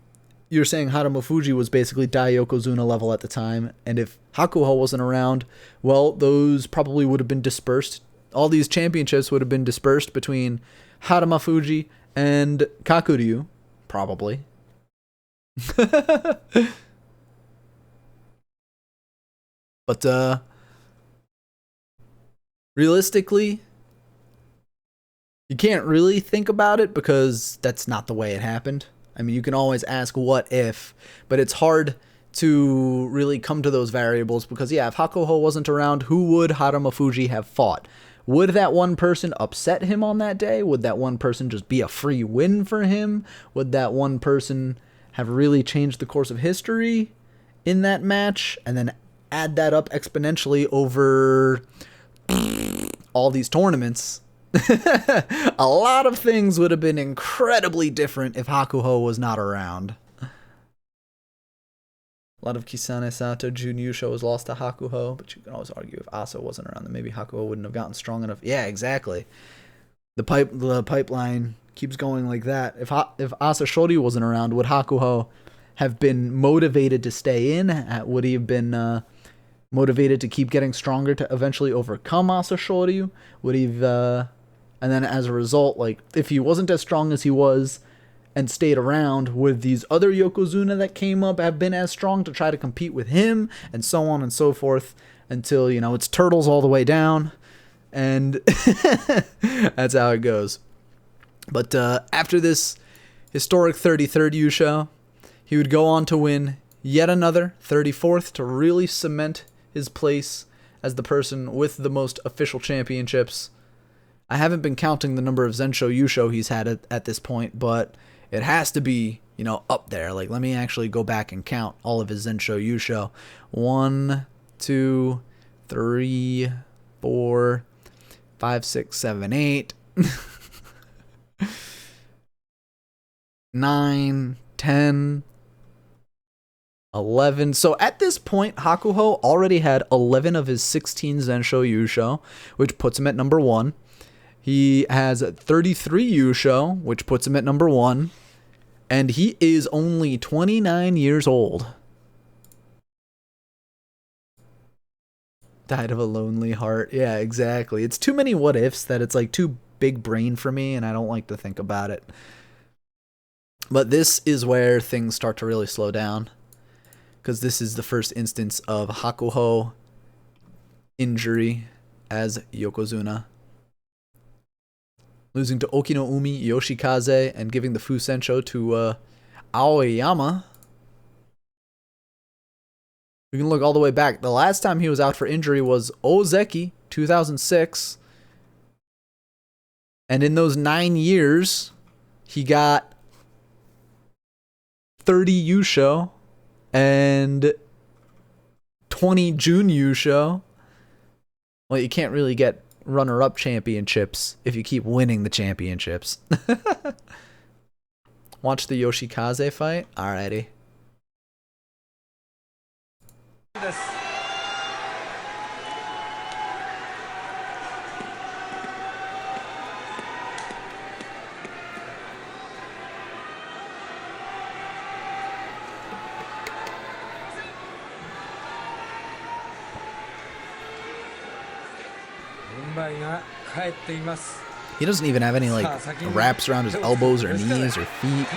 you're saying Haramafuji was basically Dai Yokozuna level at the time, and if Hakuho wasn't around, well, those probably would have been dispersed. All these championships would have been dispersed between Haramafuji and Kakuryu, probably. But realistically, you can't really think about it because that's not the way it happened. I mean, you can always ask what if, but it's hard to really come to those variables because, yeah, if Hakuho wasn't around, who would Haramafuji have fought? Would that one person upset him on that day? Would that one person just be a free win for him? Would that one person have really changed the course of history in that match? And then add that up exponentially over all these tournaments. A lot of things would have been incredibly different if Hakuho was not around. A lot of Kisane Sato Jun Yusho was lost to Hakuho, but you can always argue if Asa wasn't around, then maybe Hakuho wouldn't have gotten strong enough. Yeah, exactly. The pipeline keeps going like that. If Asa Shoryu wasn't around, would Hakuho have been motivated to stay in? Would he have been motivated to keep getting stronger to eventually overcome Asa Shoryu? Would he have, and then as a result, like, if he wasn't as strong as he was and stayed around, would these other Yokozuna that came up have been as strong to try to compete with him, and so on and so forth, until, you know, it's turtles all the way down, and that's how it goes. But after this historic 33rd Yusho, he would go on to win yet another 34th to really cement his place as the person with the most official championships. I haven't been counting the number of Zensho Yusho he's had at this point, but it has to be, you know, up there. Like, let me actually go back and count all of his Zensho Yusho. 1, 2, 3, 4, 5, 6, 7, 8, 9, 10, 11. So at this point, Hakuho already had 11 of his 16 Zensho Yusho, which puts him at number 1. He has 33 Yusho, which puts him at number 1. And he is only 29 years old. Died of a lonely heart. Yeah, exactly. It's too many what ifs that it's like too big brain for me, and I don't like to think about it. But this is where things start to really slow down, because this is the first instance of Hakuho injury as Yokozuna. Losing to Okinoumi, Yoshikaze, and giving the Fusensho to Aoyama. We can look all the way back. The last time he was out for injury was Ozeki, 2006. And in those 9 years, he got 30 Yusho and 20 Jun Yusho. Well, you can't really get runner-up championships if you keep winning the championships. Watch the Yoshikaze fight? Alrighty. He doesn't even have any like wraps around his elbows or knees or feet.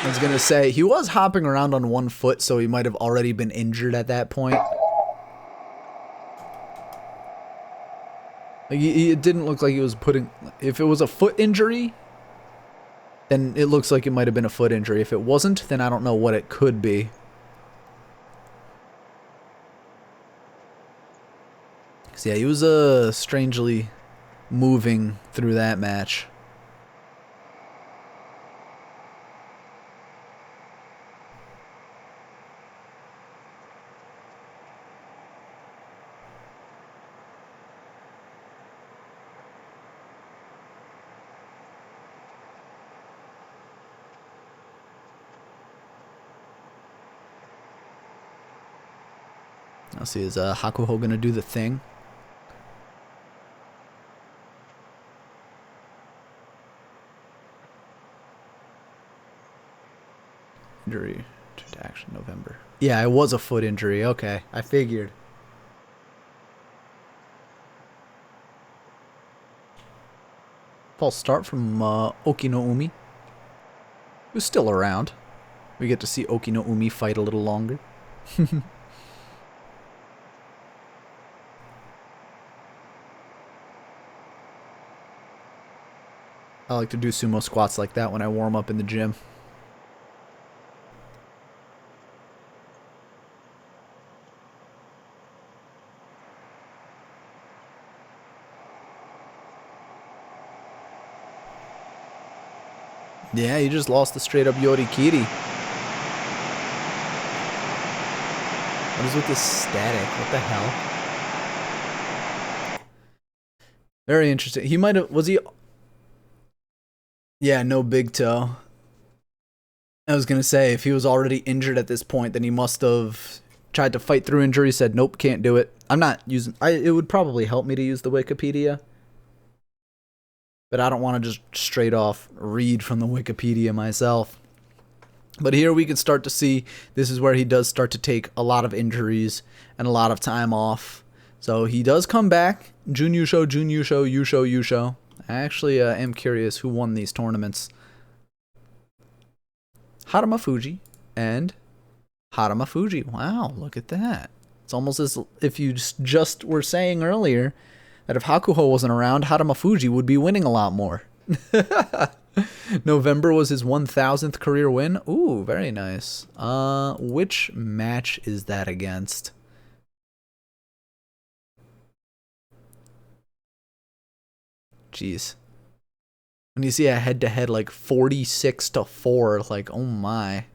I was gonna say, he was hopping around on one foot, so he might have already been injured at that point. Like, it didn't look like he was putting... If it was a foot injury, then it looks like it might have been a foot injury. If it wasn't, then I don't know what it could be. So yeah, he was strangely moving through that match. Let's see, is Hakuho gonna do the thing? Injury to action November. Yeah, it was a foot injury. Okay, I figured. False start from Oki no Umi, who's still around. We get to see Oki no Umi fight a little longer. I like to do sumo squats like that when I warm up in the gym. Yeah, you just lost the straight up Yorikiri. What is with this static? What the hell? Very interesting. He might have... Was he... Yeah, no big toe. I was going to say, if he was already injured at this point, then he must have tried to fight through injury, said, nope, can't do it. I'm not using... It would probably help me to use the Wikipedia. But I don't want to just straight off read from the Wikipedia myself. But here we can start to see this is where he does start to take a lot of injuries and a lot of time off. So he does come back. Jun Yusho, Jun Yusho, Yusho, Yusho. I actually am curious who won these tournaments. Harama Fuji and Harama Fuji. Wow, look at that. It's almost as if you just were saying earlier that if Hakuho wasn't around, Harama Fuji would be winning a lot more. November was his 1,000th career win. Ooh, very nice. Which match is that against? Jeez. When you see a head-to-head like 46-4, like, oh my.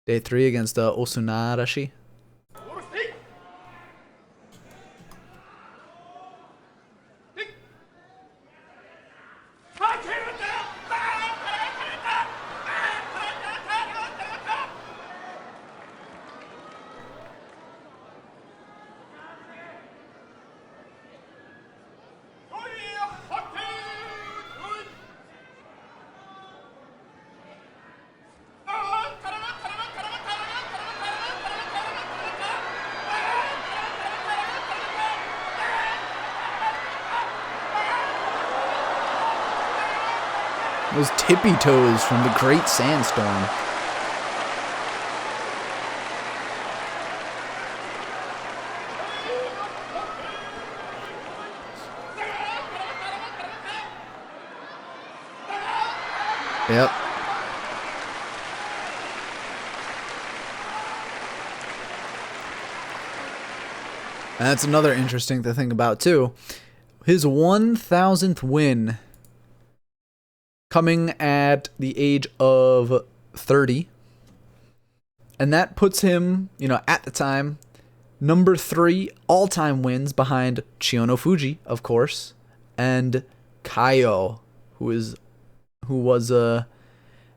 Day 3 against Osunarashi. Those tippy toes from the Great Sandstorm. Yep. And that's another interesting to think about too. His 1,000th win coming at the age of 30. And that puts him, you know, at the time, number 3 all-time wins behind Chiyono Fuji, of course, and Kaio, who was an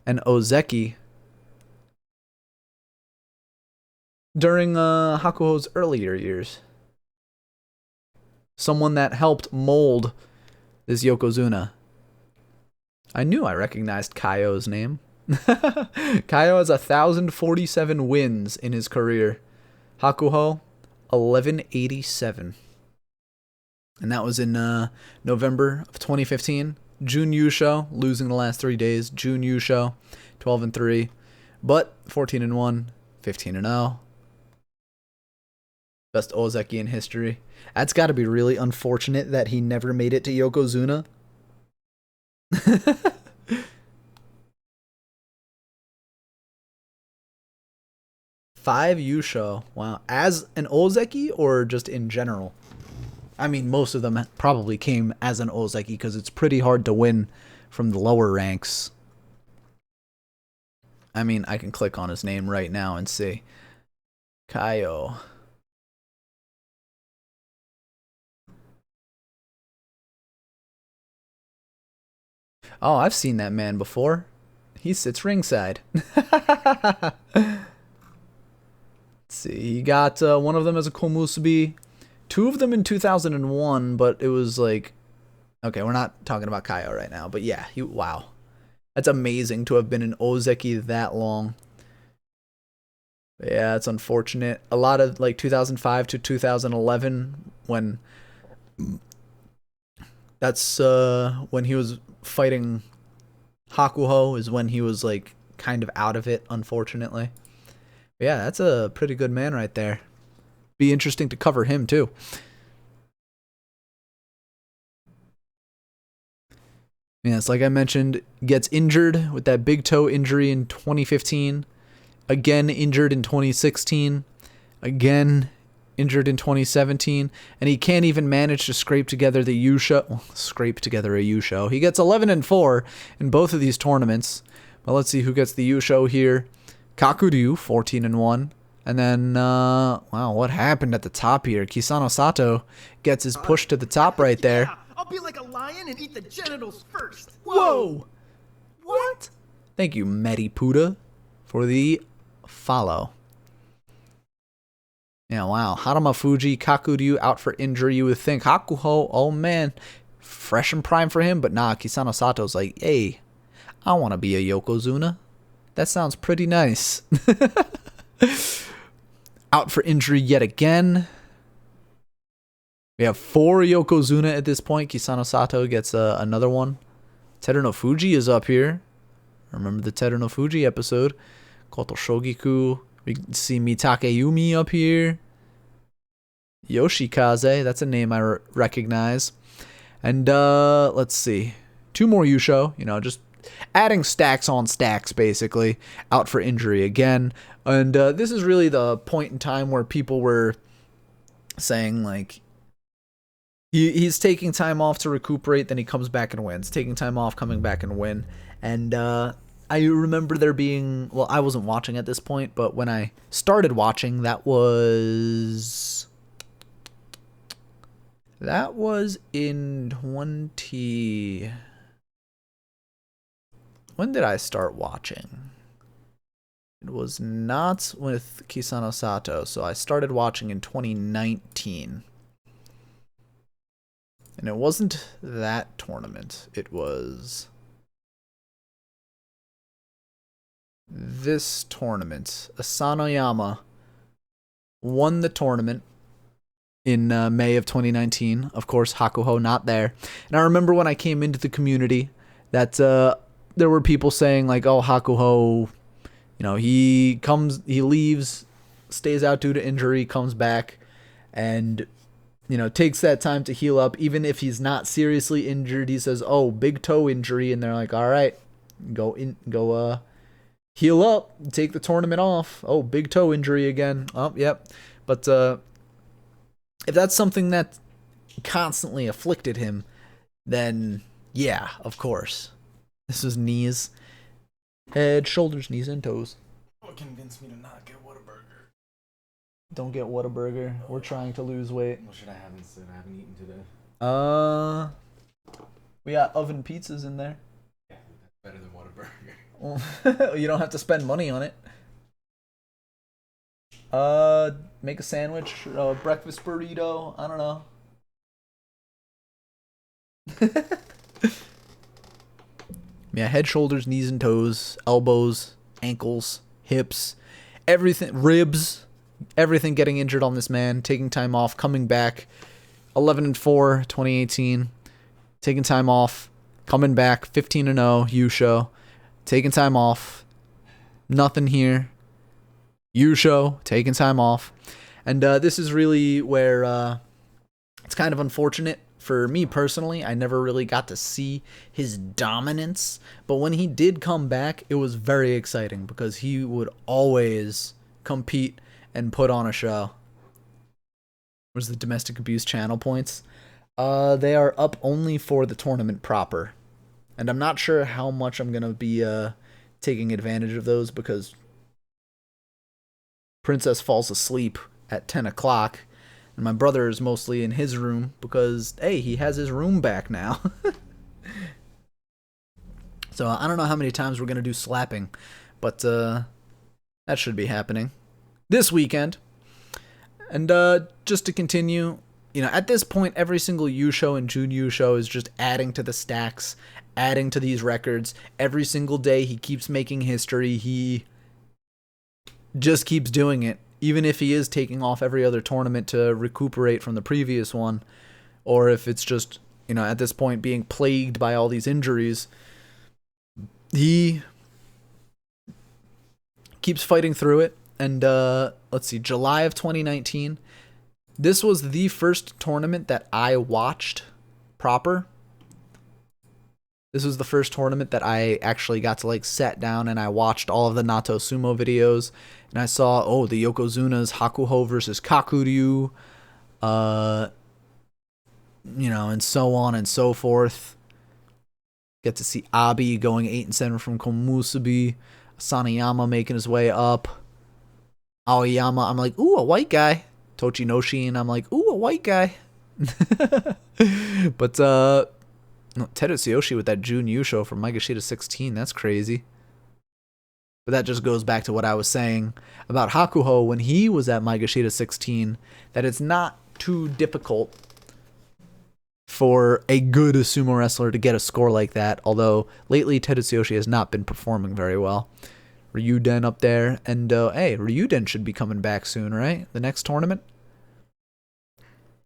Ozeki during Hakuho's earlier years. Someone that helped mold this Yokozuna. I knew I recognized Kaio's name. Kaio has 1,047 wins in his career. Hakuho, 1,187. And that was in November of 2015. Jun Yusho, losing the last 3 days. Jun Yusho, 12-3. But 14-1, 15-0. Best Ozeki in history. That's got to be really unfortunate that he never made it to Yokozuna. 5 Yusho. Wow. As an Ozeki or just in general? I mean, most of them probably came as an Ozeki because it's pretty hard to win from the lower ranks. I mean, I can click on his name right now and see. Kaio. Oh, I've seen that man before. He sits ringside. Let's see, he got one of them as a komusubi, 2 of them in 2001, but it was like, okay, we're not talking about Kaio right now, but yeah, wow. That's amazing to have been an ozeki that long. But yeah, it's unfortunate. A lot of like 2005 to 2011 when that's when he was fighting Hakuho is when he was like kind of out of it, unfortunately. But yeah, that's a pretty good man right there. Be interesting to cover him too. Yes, like I mentioned, gets injured with that big toe injury in 2015. Again injured in 2016. Again injured in 2017. And he can't even manage to scrape together the Yusho. Well, scrape together a Yusho. He gets 11-4 in both of these tournaments. But let's see who gets the Yusho here. Kakuryu, 14-1. And then, wow, what happened at the top here? Kisano Sato gets his push to the top right there. I'll be like a lion and eat the genitals first. Whoa! What? Thank you, Medipuda, for the follow. Yeah, wow. Harama Fuji, Kakuryu out for injury. You would think Hakuho, oh man, fresh and prime for him. But nah, Kisano Sato's like, hey, I want to be a Yokozuna. That sounds pretty nice. Out for injury yet again. We have 4 Yokozuna at this point. Kisano Sato gets another one. Teruno Fuji is up here. Remember the Teruno Fuji episode. Koto Shogiku. We see Mitake Yumi up here. Yoshikaze. That's a name I recognize. And let's see. 2 more Yusho. You know, just adding stacks on stacks, basically. Out for injury again. And this is really the point in time where people were saying, like, he's taking time off to recuperate, then he comes back and wins. Taking time off, coming back and win. And I remember there being, well, I wasn't watching at this point, but when I started watching, that was in 20... When did I start watching? It was not with Kisano Sato, so I started watching in 2019. And it wasn't that tournament. It was this tournament. Asanoyama won the tournament in May of 2019. Of course, Hakuho not there. And I remember when I came into the community that there were people saying like, oh, Hakuho, you know, he leaves, stays out due to injury, comes back, and, you know, takes that time to heal up. Even if he's not seriously injured, he says, oh, big toe injury. And they're like, all right, go heal up, take the tournament off. Oh, big toe injury again. Oh, yep. But if that's something that constantly afflicted him, then yeah, of course. This is knees, head, shoulders, knees, and toes. What convinced me to not get Whataburger? Don't get Whataburger. We're trying to lose weight. What should I have instead? I haven't eaten today. We got oven pizzas in there. Yeah, that's better than Whataburger. You don't have to spend money on it. Make a sandwich, breakfast burrito. I don't know. Yeah, head, shoulders, knees and toes, elbows, ankles, hips, everything, ribs, everything getting injured on this man, taking time off, coming back, 11-4, 2018, taking time off, coming back, 15-0, Yusho, taking time off, nothing here, Yusho, taking time off, and this is really where it's kind of unfortunate. For me personally, I never really got to see his dominance, but when he did come back, it was very exciting because he would always compete and put on a show. Where's the domestic abuse channel points? They are up only for the tournament proper, and I'm not sure how much I'm going to be taking advantage of those because Princess falls asleep at 10 o'clock. And my brother is mostly in his room because, hey, he has his room back now. So I don't know how many times we're going to do slapping, but that should be happening this weekend. And just to continue, at this point, every single Yusho and Jun Yusho is just adding to the stacks, adding to these records. Every single day he keeps making history. He just keeps doing it, even if he is taking off every other tournament to recuperate from the previous one, or if it's just, at this point being plagued by all these injuries. He keeps fighting through it. And let's see, July of 2019, this was the first tournament that I watched proper. This was the first tournament that I actually got to sat down and I watched all of the Nato Sumo videos, and I saw the Yokozuna's Hakuho versus Kakuryu, and so on and so forth. Get to see Abi going 8-7 from Komusubi, Sanayama making his way up. Aoyama, I'm like, ooh, a white guy. Tochinoshin, I'm like, ooh, a white guy. But Terutsuyoshi with that Jun Yusho from Maegashita 16, that's crazy. But that just goes back to what I was saying about Hakuho when he was at Maegashita 16, that it's not too difficult for a good sumo wrestler to get a score like that, although lately Terutsuyoshi has not been performing very well. Ryuden up there, and hey, Ryuden should be coming back soon, right? The next tournament?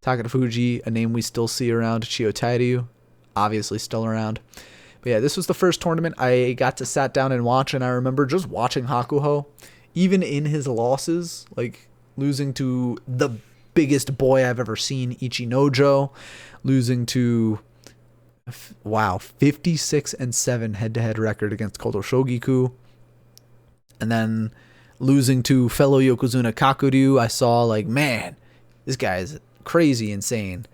Takada Fuji, a name we still see around. Chiyo Tairyu, obviously still around. But yeah, this was the first tournament I got to sat down and watch, and I remember just watching Hakuho, even in his losses, losing to the biggest boy I've ever seen, Ichinojo, losing to, 56-7 head-to-head record against Koto Shogiku, and then losing to fellow Yokozuna Kakuryu. I saw man, this guy is crazy insane.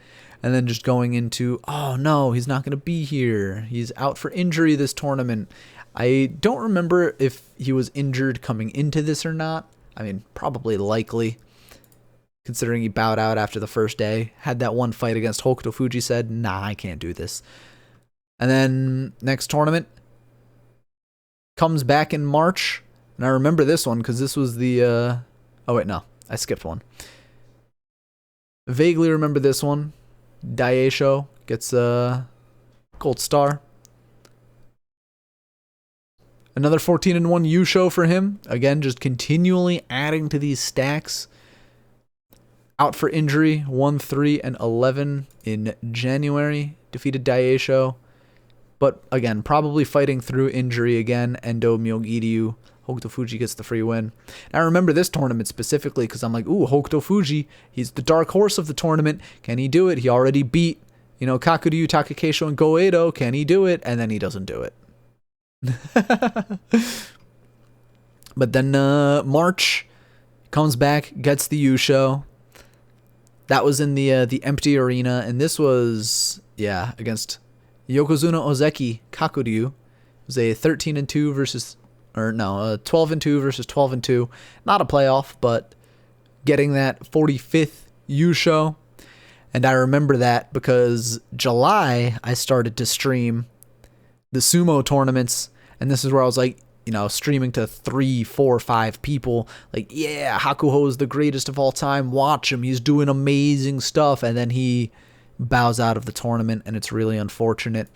And then just going into, oh no, he's not going to be here. He's out for injury this tournament. I don't remember if he was injured coming into this or not. I mean, probably likely, considering he bowed out after the first day. Had that one fight against Hokuto Fuji, said, nah, I can't do this. And then next tournament comes back in March. And I remember this one because this was the, oh wait, no, I skipped one. Vaguely remember this one. Daisho gets a gold star. Another 14-1 Yusho for him. Again, just continually adding to these stacks. Out for injury, 1-3-11 in January. Defeated Daisho. But again, probably fighting through injury again. Endo Myogiryu. Hokuto Fuji gets the free win. And I remember this tournament specifically because I'm like, ooh, Hokuto Fuji, he's the dark horse of the tournament. Can he do it? He already beat, Kakuryu, Takakeisho, and Goedo. Can he do it? And then he doesn't do it. But then March comes back, gets the Yusho. That was in the empty arena, and this was, against Yokozuna Ozeki Kakuryu. It was a 13-2 versus... 12-2 versus 12-2. Not a playoff, but getting that 45th Yusho. And I remember that because July, I started to stream the sumo tournaments. And this is where I was streaming to 3, 4, 5 people. Hakuho is the greatest of all time. Watch him. He's doing amazing stuff. And then he bows out of the tournament, and it's really unfortunate.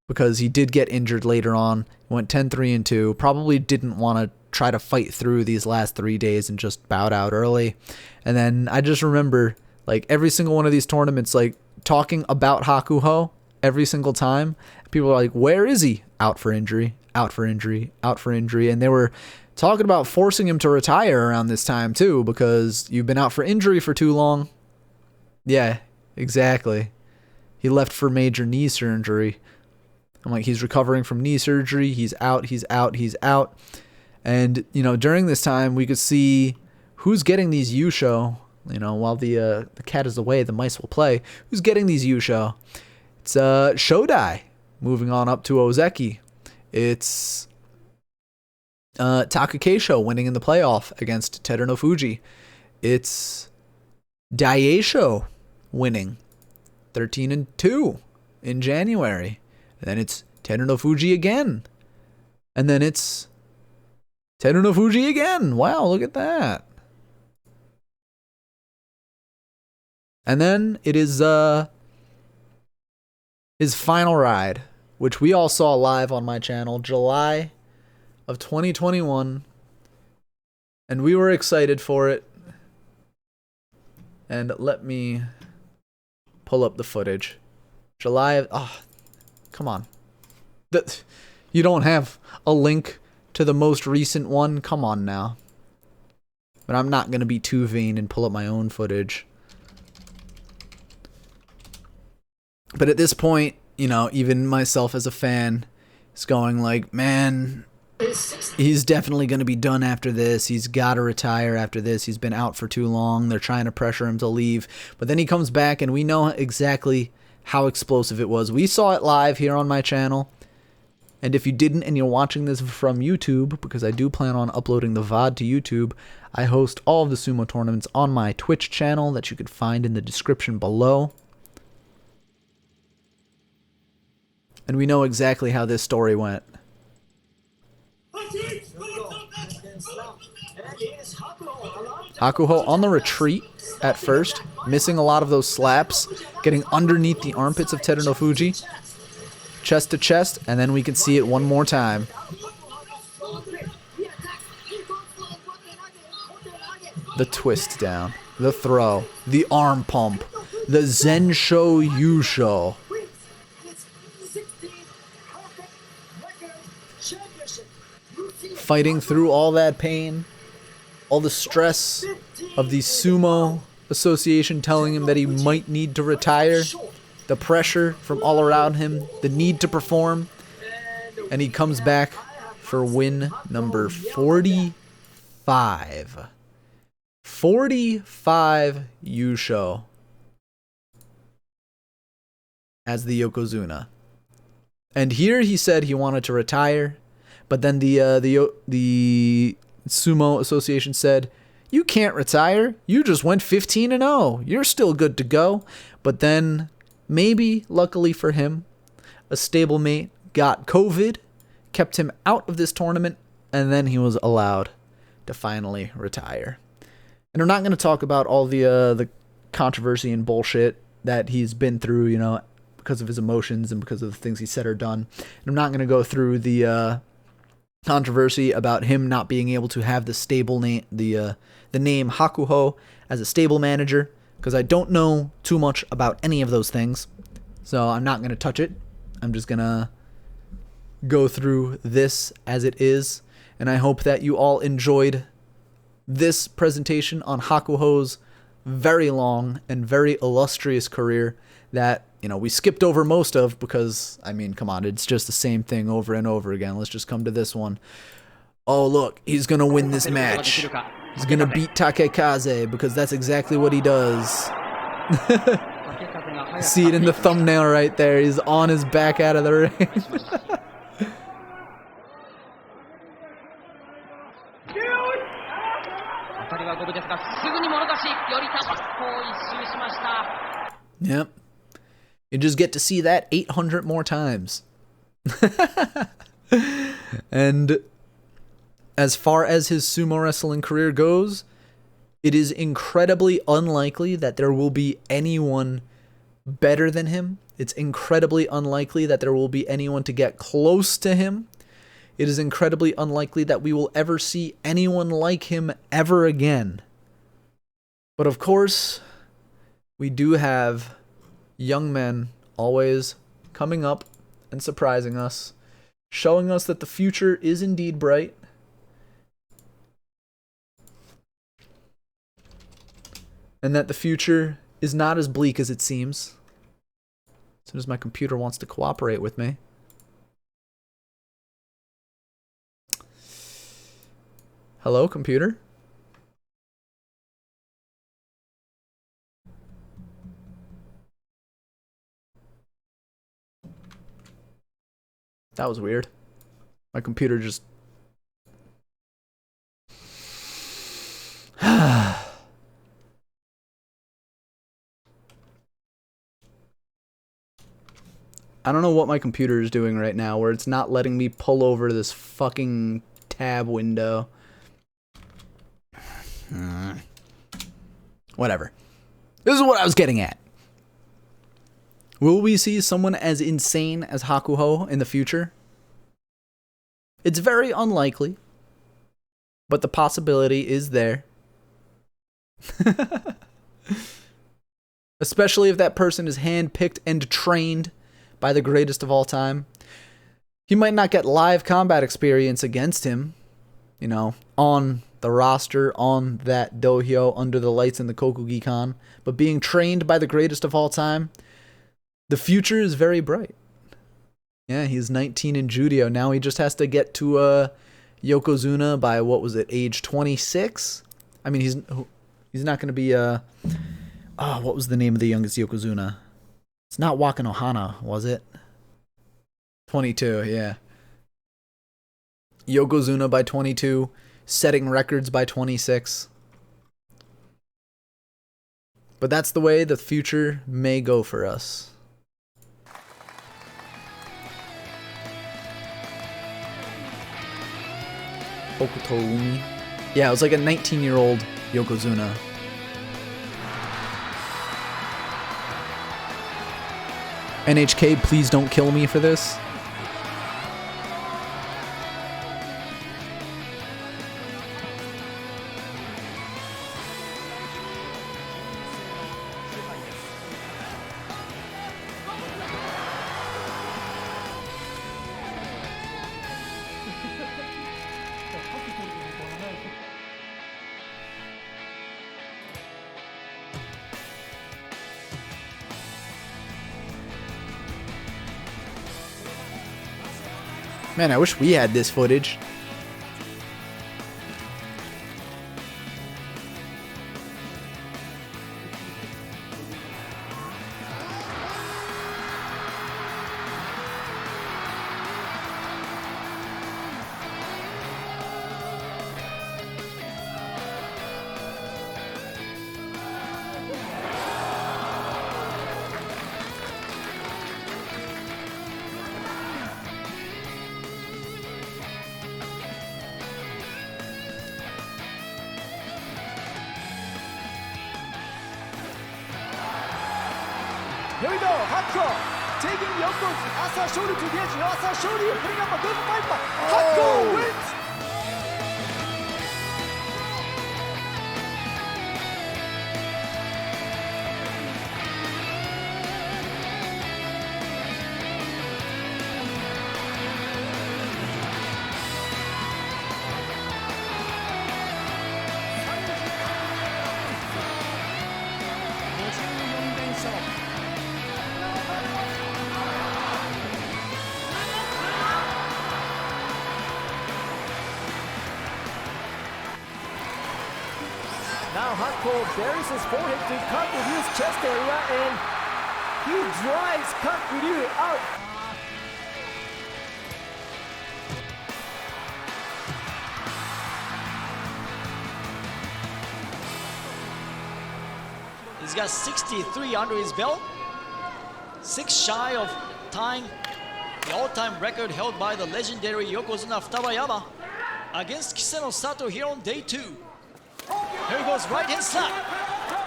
Because he did get injured later on. He went 10-3-2. Probably didn't want to try to fight through these last 3 days and just bowed out early. And then I just remember, every single one of these tournaments, talking about Hakuho every single time. People are like, where is he? Out for injury, out for injury, out for injury. And they were talking about forcing him to retire around this time, too, because you've been out for injury for too long. Yeah, exactly. He left for major knee surgery. I'm like, he's recovering from knee surgery. He's out, he's out, he's out. And, during this time, we could see who's getting these Yusho. While the cat is away, the mice will play. Who's getting these Yusho? It's Shodai moving on up to Ozeki. It's Takakeisho winning in the playoff against Teruno Fuji. It's Daisho winning 13-2 in January. And then it's Teruno Fuji again. And then it's Teruno Fuji again. Wow, look at that. And then it is his final ride, which we all saw live on my channel, July of 2021. And we were excited for it. And let me pull up the footage. July of... Oh, come on. You don't have a link to the most recent one? Come on now. But I'm not going to be too vain and pull up my own footage. But at this point, you know, even myself as a fan is going like, man, he's definitely going to be done after this. He's got to retire after this. He's been out for too long. They're trying to pressure him to leave. But then he comes back, and we know exactly how explosive it was. We saw it live here on my channel. And if you didn't and you're watching this from YouTube, because I do plan on uploading the VOD to YouTube, I host all of the sumo tournaments on my Twitch channel that you could find in the description below. And we know exactly how this story went. Hakuho on the retreat at first, missing a lot of those slaps, getting underneath the armpits of Terunofuji. Chest to chest, and then we can see it one more time. The twist down, the throw, the arm pump, the Zensho Yusho. Fighting through all that pain, all the stress of the Sumo Association telling him that he might need to retire. The pressure from all around him, the need to perform, and he comes back for win number 45. 45 Yusho as the Yokozuna. And here he said he wanted to retire, but then the Sumo Association said, "You can't retire. You just went 15-0. You're still good to go." But then, maybe, luckily for him, a stablemate got COVID, kept him out of this tournament, and then he was allowed to finally retire. And I'm not going to talk about all the controversy and bullshit that he's been through, you know, because of his emotions and because of the things he said or done. And I'm not going to go through the controversy about him not being able to have the stable name, the name Hakuho as a stable manager, because I don't know too much about any of those things. So I'm not going to touch it. I'm just going to go through this as it is. And I hope that you all enjoyed this presentation on Hakuho's very long and very illustrious career that, you know, we skipped over most of because, I mean, come on, it's just the same thing over and over again. Let's just come to this one. Oh, look, he's going to win this match. He's going to beat Takekaze because that's exactly what he does. See it in the thumbnail right there. He's on his back out of the ring. Yep. You just get to see that 800 more times. And as far as his sumo wrestling career goes, it is incredibly unlikely that there will be anyone better than him. It's incredibly unlikely that there will be anyone to get close to him. It is incredibly unlikely that we will ever see anyone like him ever again. But of course, we do have young men always coming up and surprising us, showing us that the future is indeed bright. And that the future is not as bleak as it seems. As soon as my computer wants to cooperate with me. Hello, computer? That was weird. My computer just... I don't know what my computer is doing right now, where it's not letting me pull over this fucking tab window. Whatever. This is what I was getting at. Will we see someone as insane as Hakuho in the future? It's very unlikely, but the possibility is there. Especially if that person is handpicked and trained by the greatest of all time. You might not get live combat experience against him, you know, on the roster, on that dohyo, under the lights in the Kokugikan, but being trained by the greatest of all time, the future is very bright. Yeah, he's 19 in judo. Now he just has to get to Yokozuna by, what was it, age 26? I mean, he's not going to be... what was the name of the youngest Yokozuna? It's not Wakanohana, was it? 22, yeah. Yokozuna by 22, setting records by 26. But that's the way the future may go for us. Hokuto Umi. Yeah, it was like a 19-year-old Yokozuna. NHK, please don't kill me for this. Man, I wish we had this footage. Here we go, Hakuho taking Yoko's Asa shoulder to the edge. Asa shoulder putting up a good fight, but Hakuho wins. Now Hakuho buries his forehead to cut Ryu's chest area, and he drives cut Ryu out. He's got 63 under his belt, 6 shy of tying the all-time record held by the legendary Yokozuna Futabayama against Kiseno Sato here on day 2. Here he goes, right hand slap.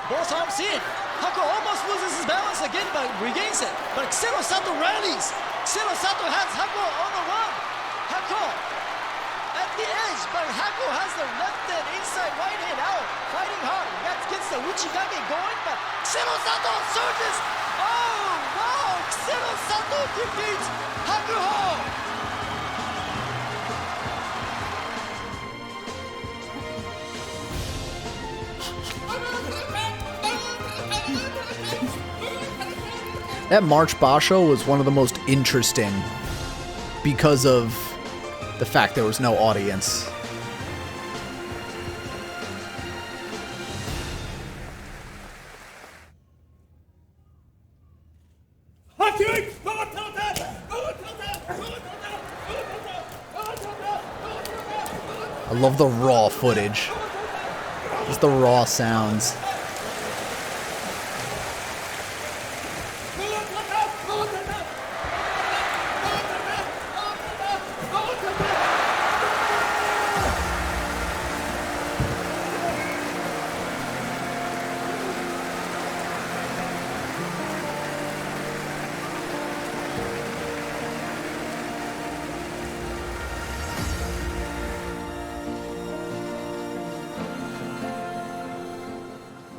Both arms in. Hakuho almost loses his balance again, but regains it. But Kiseno Sato rallies. Kiseno Sato has Hakuho on the run. Hakuho at the edge, but Hakuho has the left hand inside, right hand out, fighting hard. That gets the Uchikage going, but Kiseno Sato surges. Oh, wow! Kiseno Sato defeats Hakuho. That March Basho was one of the most interesting because of the fact there was no audience. I love the raw footage. Just the raw sounds.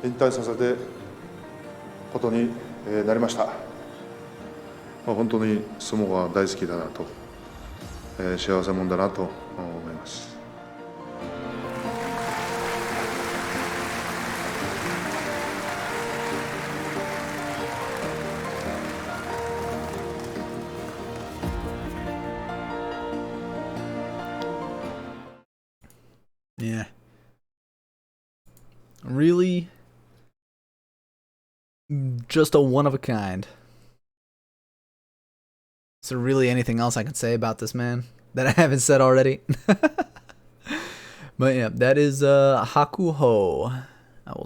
引退させてことになりました。本当に相撲が大好きだなと、幸せ者だなと思います。Yeah. Really, just a one of a kind. Is there really anything else I can say about this man that I haven't said already? But yeah, that is Hakuho. I will